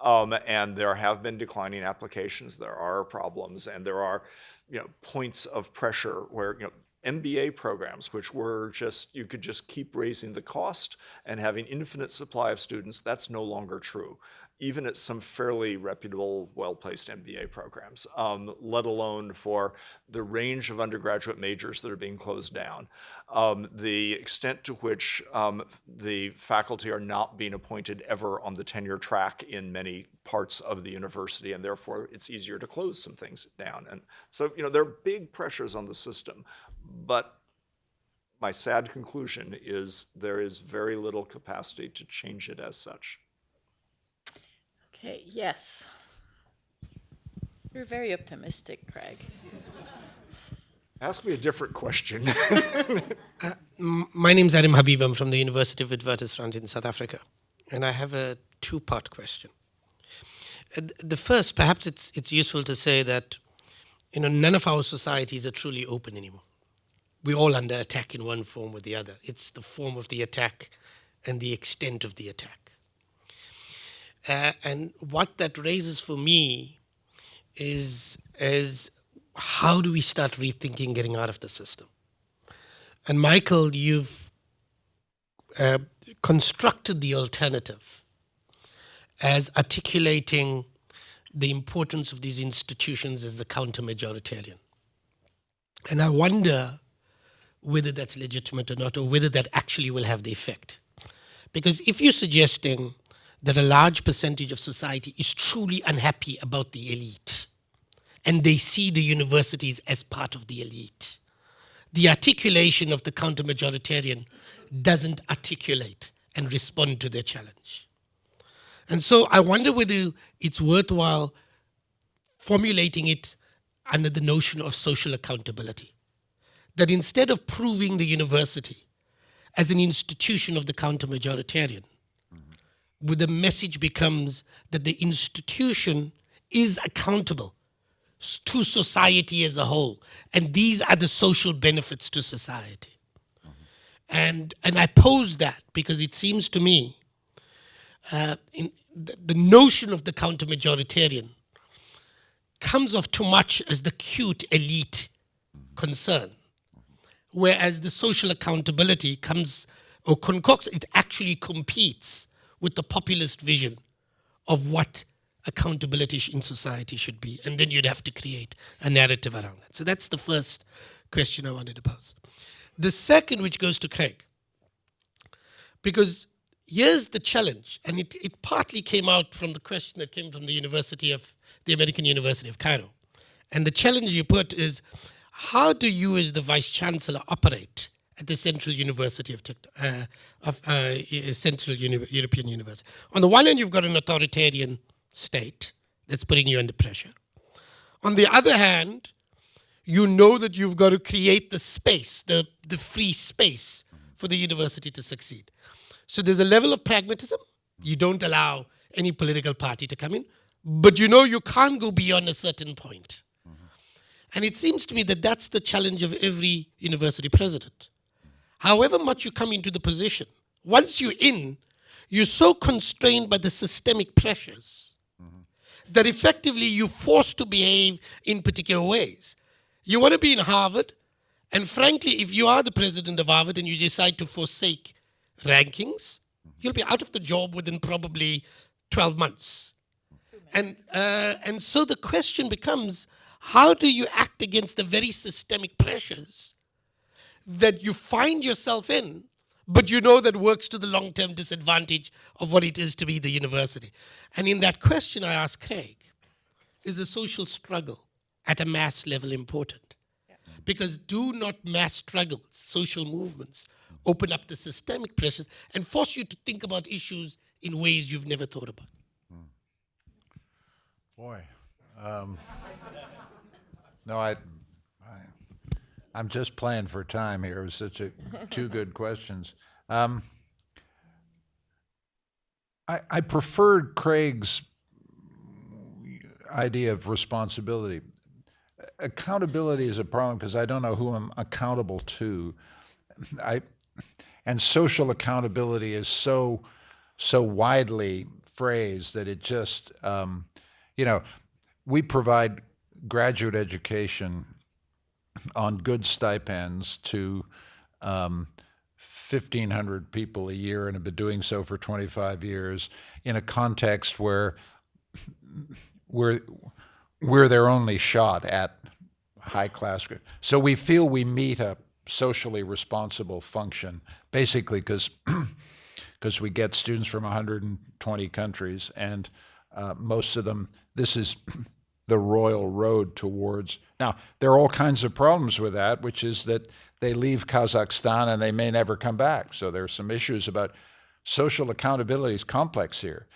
Speaker 3: And there have been declining applications, there are problems, and there are points of pressure where MBA programs, which were you could just keep raising the cost and having infinite supply of students, that's no longer true, even at some fairly reputable, well-placed MBA programs, let alone for the range of undergraduate majors that are being closed down. The extent to which the faculty are not being appointed ever on the tenure track in many parts of the university, and therefore it's easier to close some things down. And so, there are big pressures on the system, but my sad conclusion is there is very little capacity to change it as such.
Speaker 1: Okay, yes. You're very optimistic, Craig.
Speaker 3: Ask me a different question.
Speaker 9: My name is Adam Habib. I'm from the University of Witwatersrand in South Africa. And I have a two-part question. The first, perhaps it's useful to say that none of our societies are truly open anymore. We're all under attack in one form or the other. It's the form of the attack and the extent of the attack. And what that raises for me is how do we start rethinking getting out of the system? And Michael, you've constructed the alternative as articulating the importance of these institutions as the counter-majoritarian. And I wonder whether that's legitimate or not, or whether that actually will have the effect. Because if you're suggesting that a large percentage of society is truly unhappy about the elite, and they see the universities as part of the elite. The articulation of the counter-majoritarian doesn't articulate and respond to their challenge. And so I wonder whether it's worthwhile formulating it under the notion of social accountability. That instead of proving the university as an institution of the counter-majoritarian, where the message becomes that the institution is accountable to society as a whole, and these are the social benefits to society. And I pose that because it seems to me in the notion of the counter-majoritarian comes off too much as the cute elite concern, whereas the social accountability comes or concocts, it actually competes with the populist vision of what accountability in society should be. And then you'd have to create a narrative around that. So that's the first question I wanted to pose. The second, which goes to Craig, because here's the challenge, and it partly came out from the question that came from the American University of Cairo. And the challenge you put is, how do you as the Vice Chancellor operate at the Central University Central European University? On the one hand, you've got an authoritarian state that's putting you under pressure. On the other hand, you know that you've got to create the space, the free space for the university to succeed. So there's a level of pragmatism. You don't allow any political party to come in, but you know you can't go beyond a certain point. And it seems to me that that's the challenge of every university president. However much you come into the position, once you're in, you're so constrained by the systemic pressures that effectively you're forced to behave in particular ways. You want to be in Harvard, and frankly, if you are the president of Harvard and you decide to forsake rankings, you'll be out of the job within probably 12 months. And so the question becomes, how do you act against the very systemic pressures that you find yourself in, but you know that works to the long-term disadvantage of what it is to be the university? And in that question I ask Craig, is the social struggle at a mass level important? Because do not mass struggles, social movements, open up the systemic pressures and force you to think about issues in ways you've never thought about?
Speaker 2: Boy. No, I'm just playing for time here. It was such two good questions. I preferred Craig's idea of responsibility. Accountability is a problem because I don't know who I'm accountable to. And social accountability is so widely phrased that it just, we provide graduate education on good stipends to 1,500 people a year and have been doing so for 25 years in a context where we're their only shot at high class. So we feel we meet a socially responsible function, basically because we get students from 120 countries, and most of them, this is the royal road towards. Now, there are all kinds of problems with that, which is that they leave Kazakhstan and they may never come back. So there are some issues about social accountability is complex here.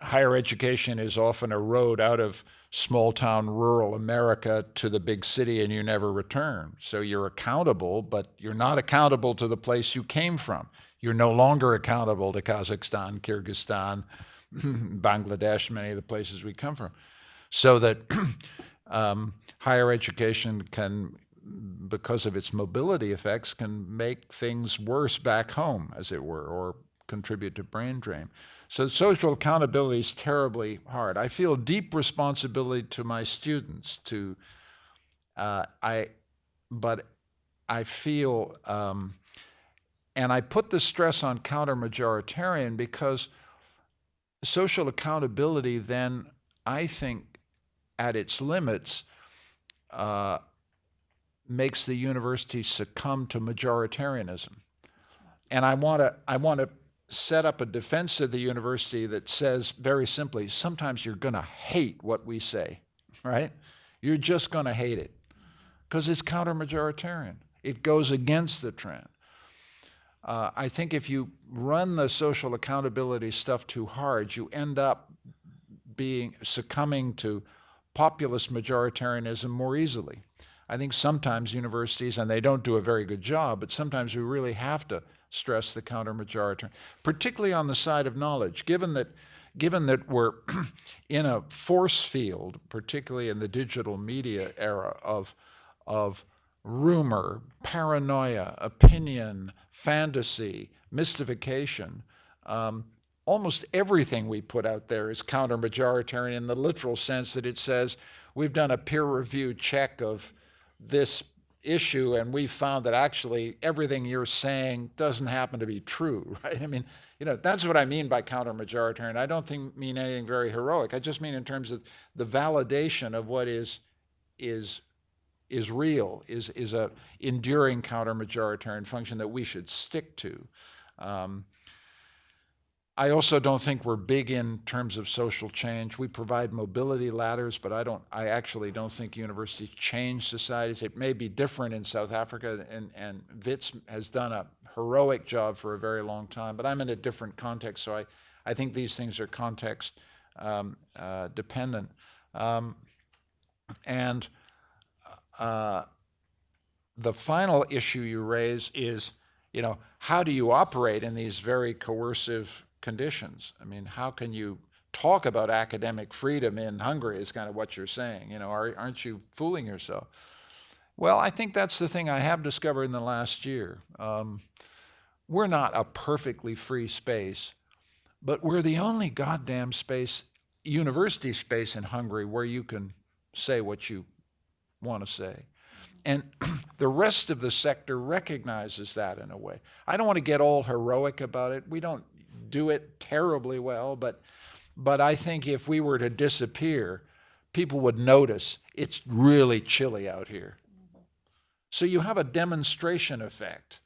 Speaker 2: Higher education is often a road out of small town rural America to the big city and you never return. So you're accountable, but you're not accountable to the place you came from. You're no longer accountable to Kazakhstan, Kyrgyzstan, Bangladesh, many of the places we come from. So that higher education can, because of its mobility effects, can make things worse back home, as it were, or contribute to brain drain. So social accountability is terribly hard. I feel deep responsibility to my students. But I feel, and I put the stress on counter-majoritarian because social accountability then, I think, at its limits, makes the university succumb to majoritarianism. And I want to set up a defense of the university that says very simply, sometimes you're going to hate what we say, right? you're just going to hate it because it's counter-majoritarian. It goes against the trend. I think if you run the social accountability stuff too hard, you end up succumbing to populist majoritarianism more easily. I think sometimes universities, and they don't do a very good job, but sometimes we really have to stress the counter-majoritarian, particularly on the side of knowledge, given that we're in a force field, particularly in the digital media era of rumor, paranoia, opinion, fantasy, mystification. Almost everything we put out there is counter-majoritarian in the literal sense that it says, we've done a peer-reviewed check of this issue and we found that actually everything you're saying doesn't happen to be true, right? I mean, that's what I mean by counter-majoritarian. I don't mean anything very heroic. I just mean in terms of the validation of what is real, is a enduring counter-majoritarian function that we should stick to. I also don't think we're big in terms of social change. We provide mobility ladders, but I actually don't think universities change societies. It may be different in South Africa, and Wits has done a heroic job for a very long time, but I'm in a different context, so I think these things are context dependent. And the final issue you raise is, how do you operate in these very coercive conditions? I mean, how can you talk about academic freedom in Hungary is kind of what you're saying. Aren't you fooling yourself? Well, I think that's the thing I have discovered in the last year. We're not a perfectly free space, but we're the only goddamn space, university space in Hungary where you can say what you want to say. And the rest of the sector recognizes that in a way. I don't want to get all heroic about it. We don't do it terribly well, but I think if we were to disappear, people would notice it's really chilly out here. So you have a demonstration effect.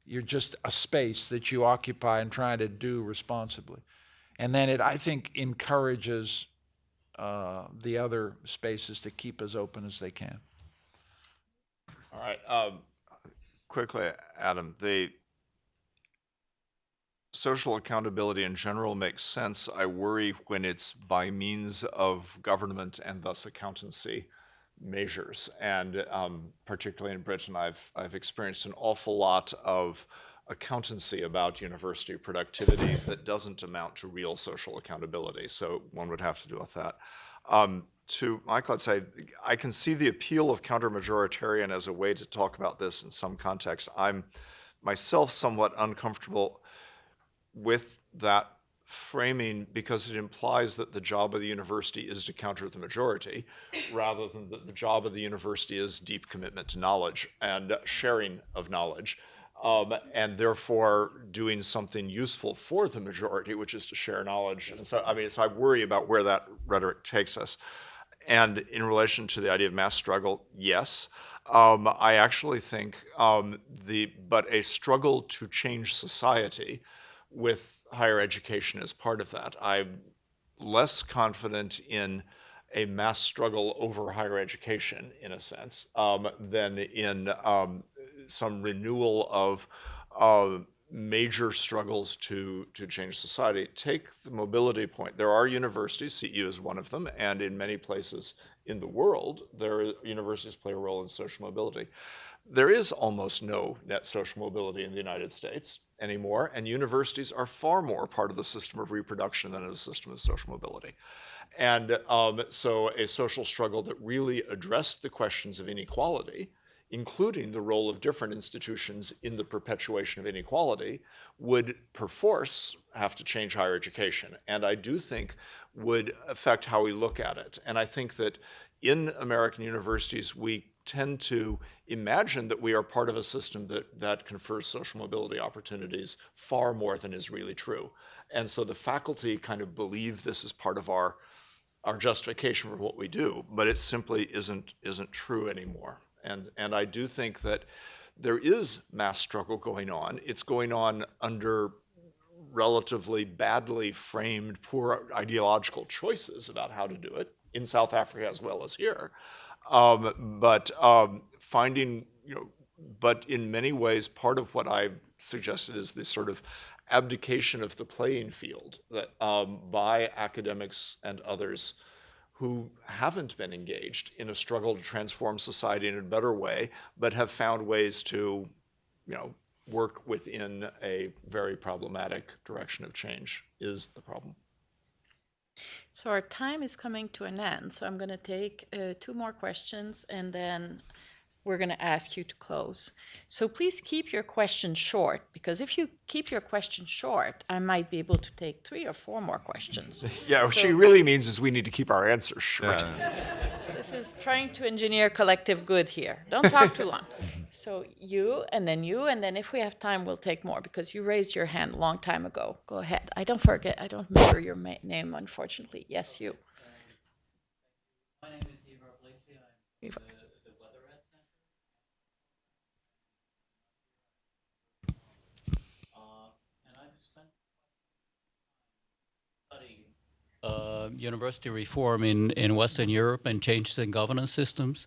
Speaker 2: You're just a space that you occupy and try to do responsibly. And then it, I think, encourages the other spaces to keep as open as they can.
Speaker 3: All right. Quickly, Adam, the social accountability in general makes sense. I worry when it's by means of government and thus accountancy measures. And particularly in Britain, I've experienced an awful lot of accountancy about university productivity that doesn't amount to real social accountability. So one would have to deal with that. To Michael, I'd say I can see the appeal of counter-majoritarian as a way to talk about this in some context. I'm myself somewhat uncomfortable with that framing because it implies that the job of the university is to counter the majority rather than that the job of the university is deep commitment to knowledge and sharing of knowledge. And therefore doing something useful for the majority, which is to share knowledge. And so, I worry about where that rhetoric takes us. And in relation to the idea of mass struggle, yes. I actually think but a struggle to change society with higher education as part of that. I'm less confident in a mass struggle over higher education, in a sense, than in some renewal of major struggles to change society. Take the mobility point. There are universities, CEU is one of them, and in many places in the world, universities play a role in social mobility. There is almost no net social mobility in the United States anymore, and universities are far more part of the system of reproduction than a system of social mobility. And so a social struggle that really addressed the questions of inequality, including the role of different institutions in the perpetuation of inequality, would perforce have to change higher education. And I do think would affect how we look at it. And I think that in American universities, we tend to imagine that we are part of a system that confers social mobility opportunities far more than is really true. And so the faculty kind of believe this is part of our justification for what we do, but it simply isn't true anymore. And I do think that there is mass struggle going on. It's going on under relatively badly framed, poor ideological choices about how to do it. in South Africa as well as here. Finding, but in many ways, part of what I suggested is this sort of abdication of the playing field that by academics and others who haven't been engaged in a struggle to transform society in a better way, but have found ways to, work within a very problematic direction of change is the problem.
Speaker 1: So our time is coming to an end, so I'm going to take 2 more questions, and then we're going to ask you to close. So please keep your questions short, because if you keep your questions short, I might be able to take 3 or 4 more questions.
Speaker 3: Yeah, what she really means is we need to keep our answers short.
Speaker 1: This is trying to engineer collective good here. Don't talk too long. So you, and then if we have time, we'll take more, because you raised your hand a long time ago. Go ahead. I don't remember your name, unfortunately. Yes, you.
Speaker 10: My name is Eva Blakely. I'm
Speaker 1: Eva.
Speaker 10: the Weatherhead Center. And I've spent studying university reform in Western Europe and changes in governance systems.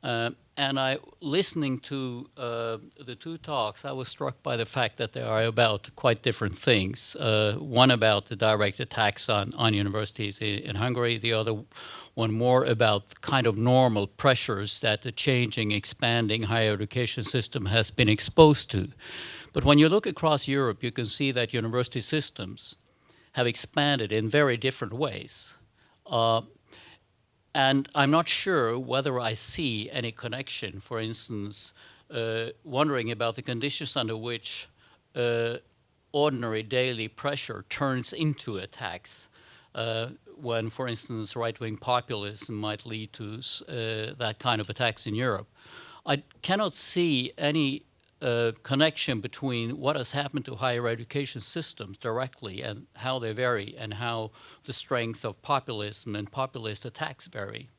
Speaker 10: And listening to the 2 talks, I was struck by the fact that they are about quite different things. One about the direct attacks on universities in Hungary, the other one more about kind of normal pressures that the changing, expanding higher education system has been exposed to. But when you look across Europe, you can see that university systems have expanded in very different ways. And I'm not sure whether I see any connection, for instance, wondering about the conditions under which ordinary daily pressure turns into attacks, when, for instance, right-wing populism might lead to that kind of attacks in Europe. I cannot see any connection between what has happened to higher education systems directly and how they vary and how the strength of populism and populist attacks vary.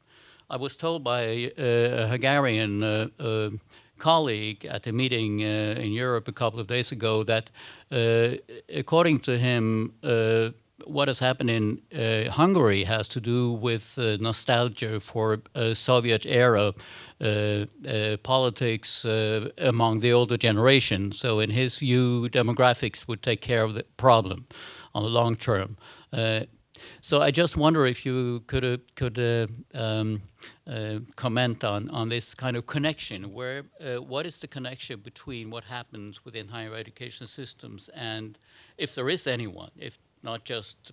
Speaker 10: I was told by a Hungarian colleague at a meeting in Europe a couple of days ago that according to him, what has happened in Hungary has to do with nostalgia for Soviet-era politics among the older generation. So in his view, demographics would take care of the problem on the long term. So I just wonder if you could comment on this kind of connection. What is the connection between what happens within higher education systems, and if there is anyone, if not just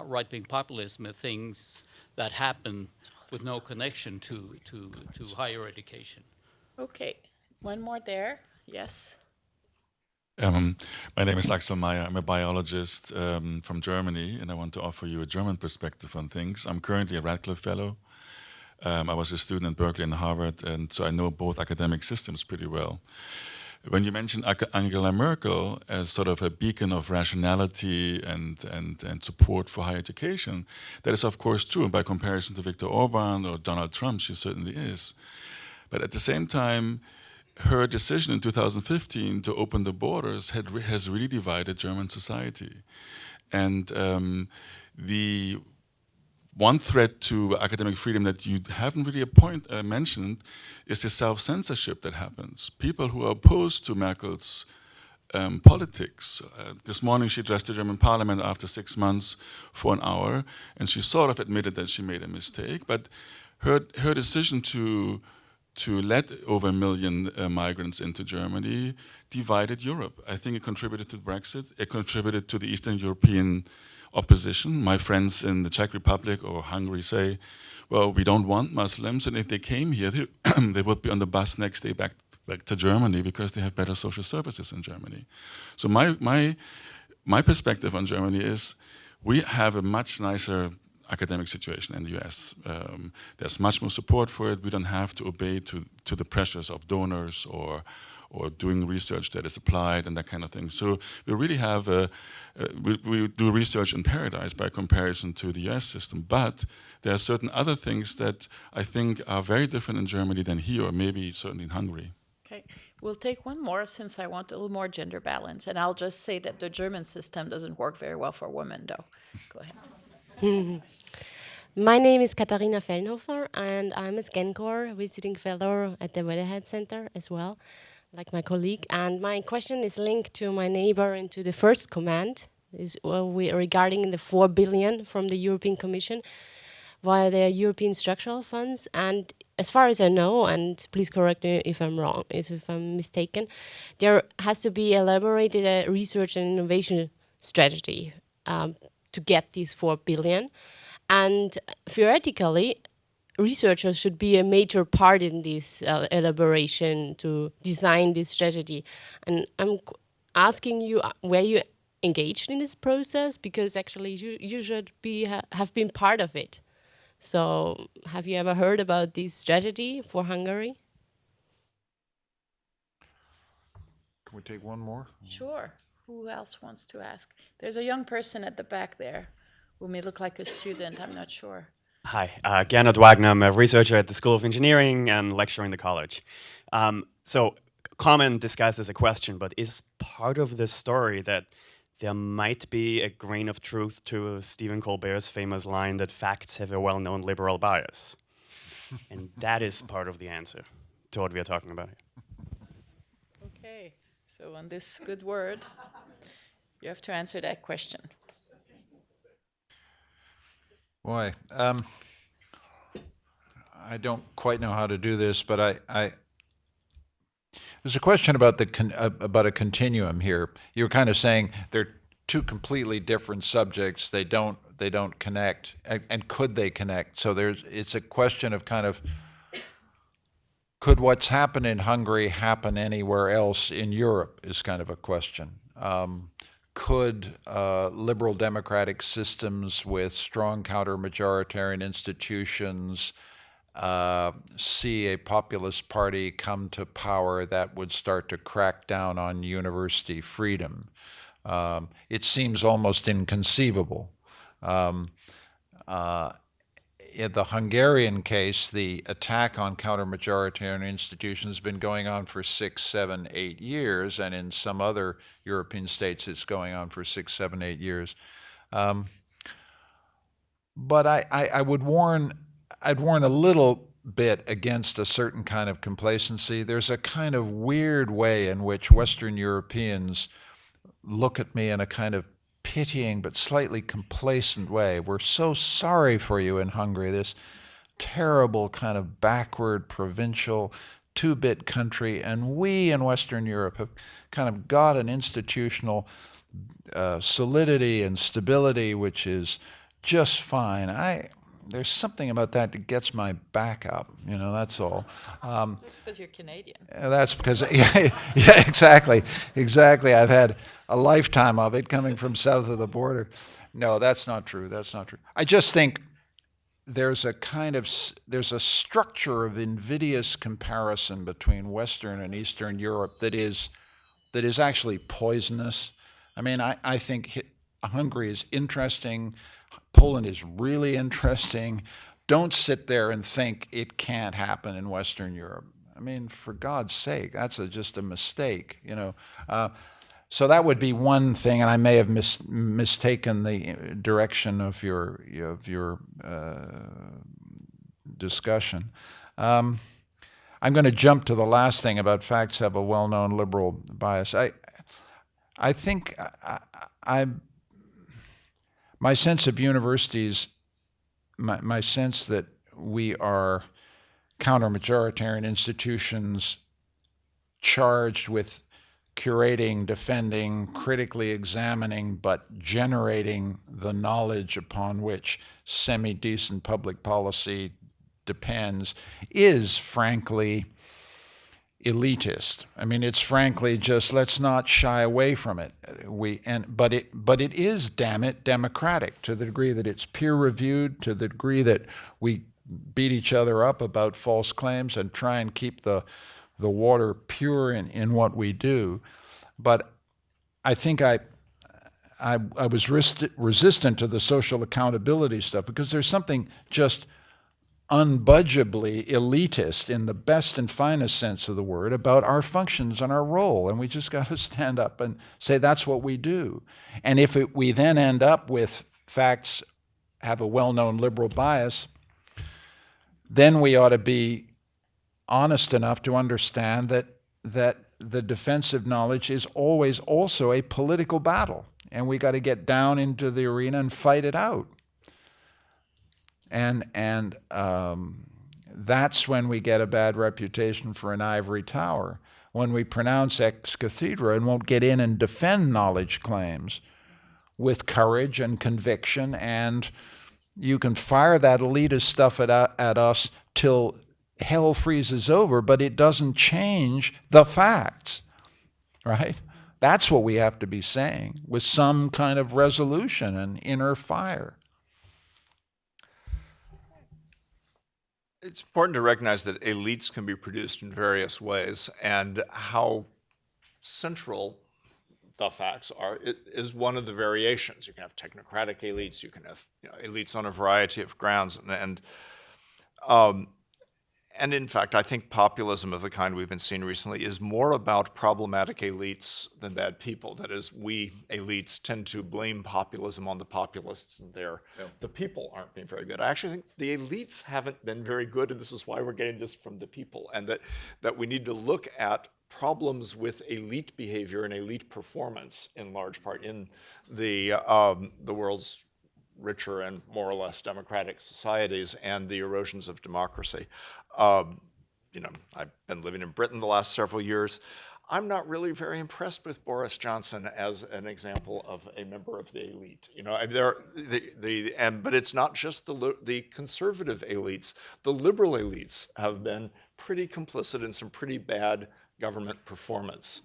Speaker 10: right-wing populism, things that happen with no connection to higher education.
Speaker 1: Okay, one more there. Yes.
Speaker 11: My name is Axel Meyer. I'm a biologist from Germany, and I want to offer you a German perspective on things. I'm currently a Radcliffe Fellow. I was a student in Berkeley and Harvard, and so I know both academic systems pretty well. When you mentioned Angela Merkel as sort of a beacon of rationality and support for higher education, that is of course true. By comparison to Viktor Orban or Donald Trump, she certainly is. But at the same time, her decision in 2015 to open the borders has really divided German society. And the one threat to academic freedom that you haven't really mentioned is the self-censorship that happens. People who are opposed to Merkel's politics. This morning she addressed the German parliament after 6 months for an hour, and she sort of admitted that she made a mistake, but her decision to let over 1 million migrants into Germany divided Europe. I think it contributed to Brexit. It contributed to the Eastern European opposition. My friends in the Czech Republic or Hungary say, well, we don't want Muslims, and if they came here, they would be on the bus next day back to Germany because they have better social services in Germany. So my perspective on Germany is we have a much nicer academic situation in the US. There's much more support for it. We don't have to obey to the pressures of donors or doing research that is applied and that kind of thing. So we really have we do research in paradise by comparison to the US system, but there are certain other things that I think are very different in Germany than here, or maybe certainly in Hungary.
Speaker 1: Okay, we'll take one more since I want a little more gender balance, and I'll just say that the German system doesn't work very well for women, though. Go ahead.
Speaker 12: My name is Katharina Fellnhofer, and I'm a ScanCore visiting fellow at the Weatherhead Center as well, like my colleague. And my question is linked to my neighbor and to the first comment, regarding the 4 billion from the European Commission via the European structural funds. And as far as I know, and please correct me if I'm wrong, if I'm mistaken, there has to be elaborated a research and innovation strategy to get these 4 billion. And theoretically, researchers should be a major part in this elaboration to design this strategy. And I'm asking you, were you engaged in this process? Because actually you should be have been part of it. So have you ever heard about this strategy for Hungary?
Speaker 2: Can we take one more?
Speaker 1: Sure. Who else wants to ask? There's a young person at the back there who may look like a student. I'm not sure.
Speaker 13: Hi, Gernot Wagner. I'm a researcher at the School of Engineering and lecturer in the college. So comment disguised as a question, but is part of the story that there might be a grain of truth to Stephen Colbert's famous line that facts have a well-known liberal bias? And that is part of the answer to what we are talking about here.
Speaker 1: Okay, so on this good word, you have to answer that question.
Speaker 2: Boy, I don't quite know how to do this, but there's a question about about a continuum here. You were kind of saying they're two completely different subjects. They don't connect, and could they connect? So it's a question of kind of, could what's happened in Hungary happen anywhere else in Europe? Is kind of a question. Could liberal democratic systems with strong counter-majoritarian institutions see a populist party come to power that would start to crack down on university freedom? It seems almost inconceivable. In the Hungarian case, the attack on counter-majoritarian institutions has been going on for 6, 7, 8 years, and in some other European states it's going on for 6, 7, 8 years. But I'd warn a little bit against a certain kind of complacency. There's a kind of weird way in which Western Europeans look at me in a kind of pitying but slightly complacent way. We're so sorry for you in Hungary, this terrible kind of backward, provincial, two-bit country, and we in Western Europe have kind of got an institutional solidity and stability which is just fine. There's something about that that gets my back up, that's all.
Speaker 1: That's because you're Canadian.
Speaker 2: That's because, yeah, exactly. I've had a lifetime of it coming from south of the border. No, that's not true. I just think there's a structure of invidious comparison between Western and Eastern Europe that is actually poisonous. I mean, I think Hungary is interesting. Poland is really interesting. Don't sit there and think it can't happen in Western Europe. I mean, for God's sake, that's just a mistake, So that would be one thing, and I may have mistaken the direction of your discussion. I'm going to jump to the last thing about facts have a well-known liberal bias. I think my sense of universities, my sense that we are counter-majoritarian institutions charged with curating, defending, critically examining, but generating the knowledge upon which semi-decent public policy depends, is frankly elitist. I mean, it's frankly just, let's not shy away from it. But it is, damn it, democratic to the degree that it's peer-reviewed, to the degree that we beat each other up about false claims and try and keep the water pure in what we do. But I think I was resistant to the social accountability stuff because there's something just unbudgeably elitist in the best and finest sense of the word about our functions and our role, and we just got to stand up and say that's what we do. And if we then end up with facts have a well-known liberal bias, then we ought to be honest enough to understand that the defensive knowledge is always also a political battle, and we got to get down into the arena and fight it out. And that's when we get a bad reputation for an ivory tower, when we pronounce ex cathedra and won't get in and defend knowledge claims with courage and conviction, and you can fire that elitist stuff at us till hell freezes over, but it doesn't change the facts, right? That's what we have to be saying with some kind of resolution and inner fire.
Speaker 3: It's important to recognize that elites can be produced in various ways, and how central the facts are is one of the variations. You can have technocratic elites, you can have elites on a variety of grounds, and in fact, I think populism of the kind we've been seeing recently is more about problematic elites than bad people. That is, we elites tend to blame populism on the populists, and the people aren't being very good. I actually think the elites haven't been very good, and this is why we're getting this from the people, and that we need to look at problems with elite behavior and elite performance in large part in the world's richer and more or less democratic societies and the erosions of democracy. I've been living in Britain the last several years. I'm not really very impressed with Boris Johnson as an example of a member of the elite. But it's not just the conservative elites. The liberal elites have been pretty complicit in some pretty bad government performance.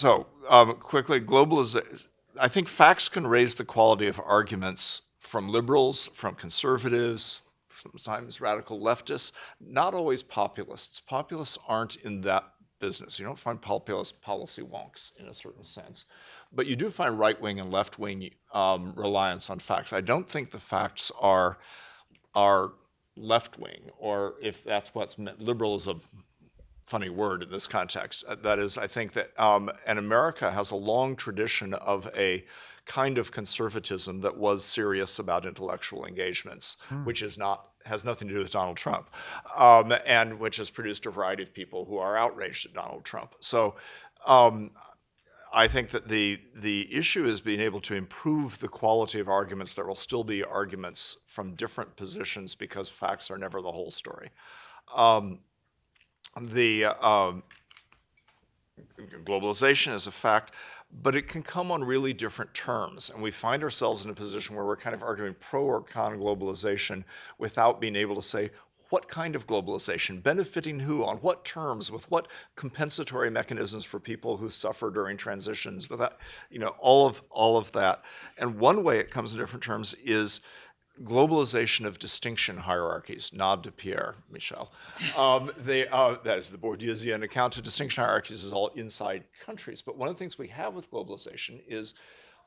Speaker 3: Quickly, globalization. I think facts can raise the quality of arguments from liberals, from conservatives, sometimes radical leftists, not always populists. Populists aren't in that business. You don't find populist policy wonks in a certain sense, but you do find right-wing and left-wing reliance on facts. I don't think the facts are left-wing, or if that's what's meant, liberal is a funny word in this context. That is, I think that, and America has a long tradition of a kind of conservatism that was serious about intellectual engagements, which has nothing to do with Donald Trump, and which has produced a variety of people who are outraged at Donald Trump. So I think that the issue is being able to improve the quality of arguments. There will still be arguments from different positions because facts are never the whole story. Globalization is a fact, but it can come on really different terms. And we find ourselves in a position where we're kind of arguing pro or con globalization without being able to say, what kind of globalization, benefiting who, on what terms, with what compensatory mechanisms for people who suffer during transitions, with that, all of that. And one way it comes in different terms is globalization of distinction hierarchies. Nod to Pierre, Michel. That is the Bourdieusian account of distinction hierarchies is all inside countries. But one of the things we have with globalization is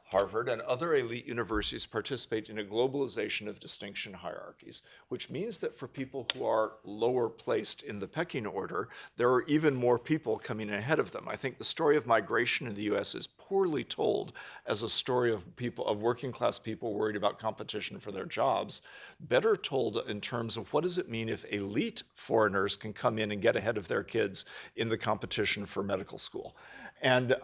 Speaker 3: Harvard and other elite universities participate in a globalization of distinction hierarchies, which means that for people who are lower placed in the pecking order, there are even more people coming ahead of them. I think the story of migration in the US is poorly told as a story of working class people worried about competition for their jobs, better told in terms of what does it mean if elite foreigners can come in and get ahead of their kids in the competition for medical school. And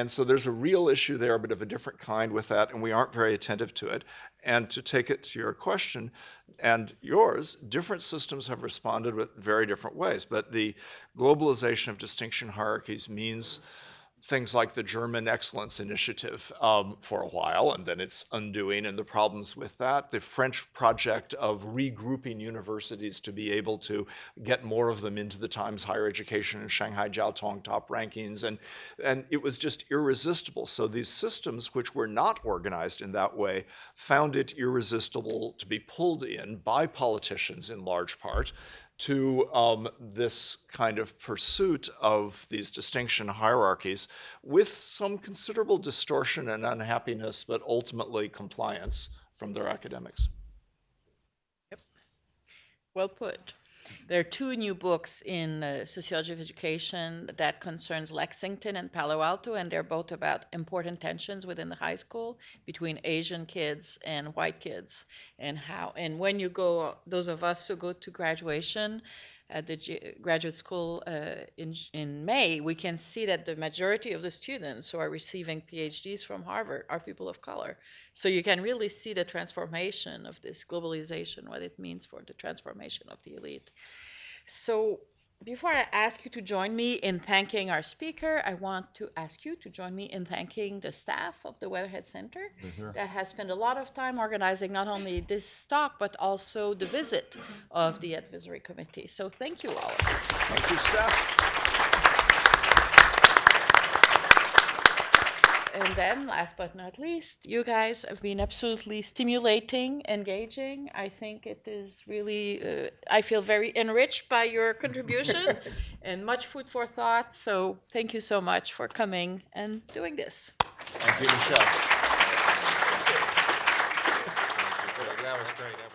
Speaker 3: so there's a real issue there, but of a different kind with that, and we aren't very attentive to it. And to take it to your question and yours, different systems have responded with very different ways. But the globalization of distinction hierarchies means things like the German Excellence Initiative for a while, and then its undoing and the problems with that. The French project of regrouping universities to be able to get more of them into the Times Higher Education and Shanghai Jiaotong top rankings, and it was just irresistible. So these systems, which were not organized in that way, found it irresistible to be pulled in by politicians in large part to this kind of pursuit of these distinction hierarchies with some considerable distortion and unhappiness, but ultimately compliance from their academics.
Speaker 1: Yep. Well put. There are two new books in sociology of education that concerns Lexington and Palo Alto, and they're both about important tensions within the high school between Asian kids and white kids, and how, and when you go, those of us who go to graduation at the graduate school in May, we can see that the majority of the students who are receiving PhDs from Harvard are people of color. So you can really see the transformation of this globalization, what it means for the transformation of the elite. So before I ask you to join me in thanking our speaker, I want to ask you to join me in thanking the staff of the Weatherhead Center that has spent a lot of time organizing not only this talk, but also the visit of the advisory committee. So thank you all.
Speaker 2: Thank you, Steph.
Speaker 1: And then, last but not least, you guys have been absolutely stimulating, engaging. I think it is really, I feel very enriched by your contribution and much food for thought. So thank you so much for coming and doing this.
Speaker 2: Thank you, Michelle.
Speaker 3: That was great.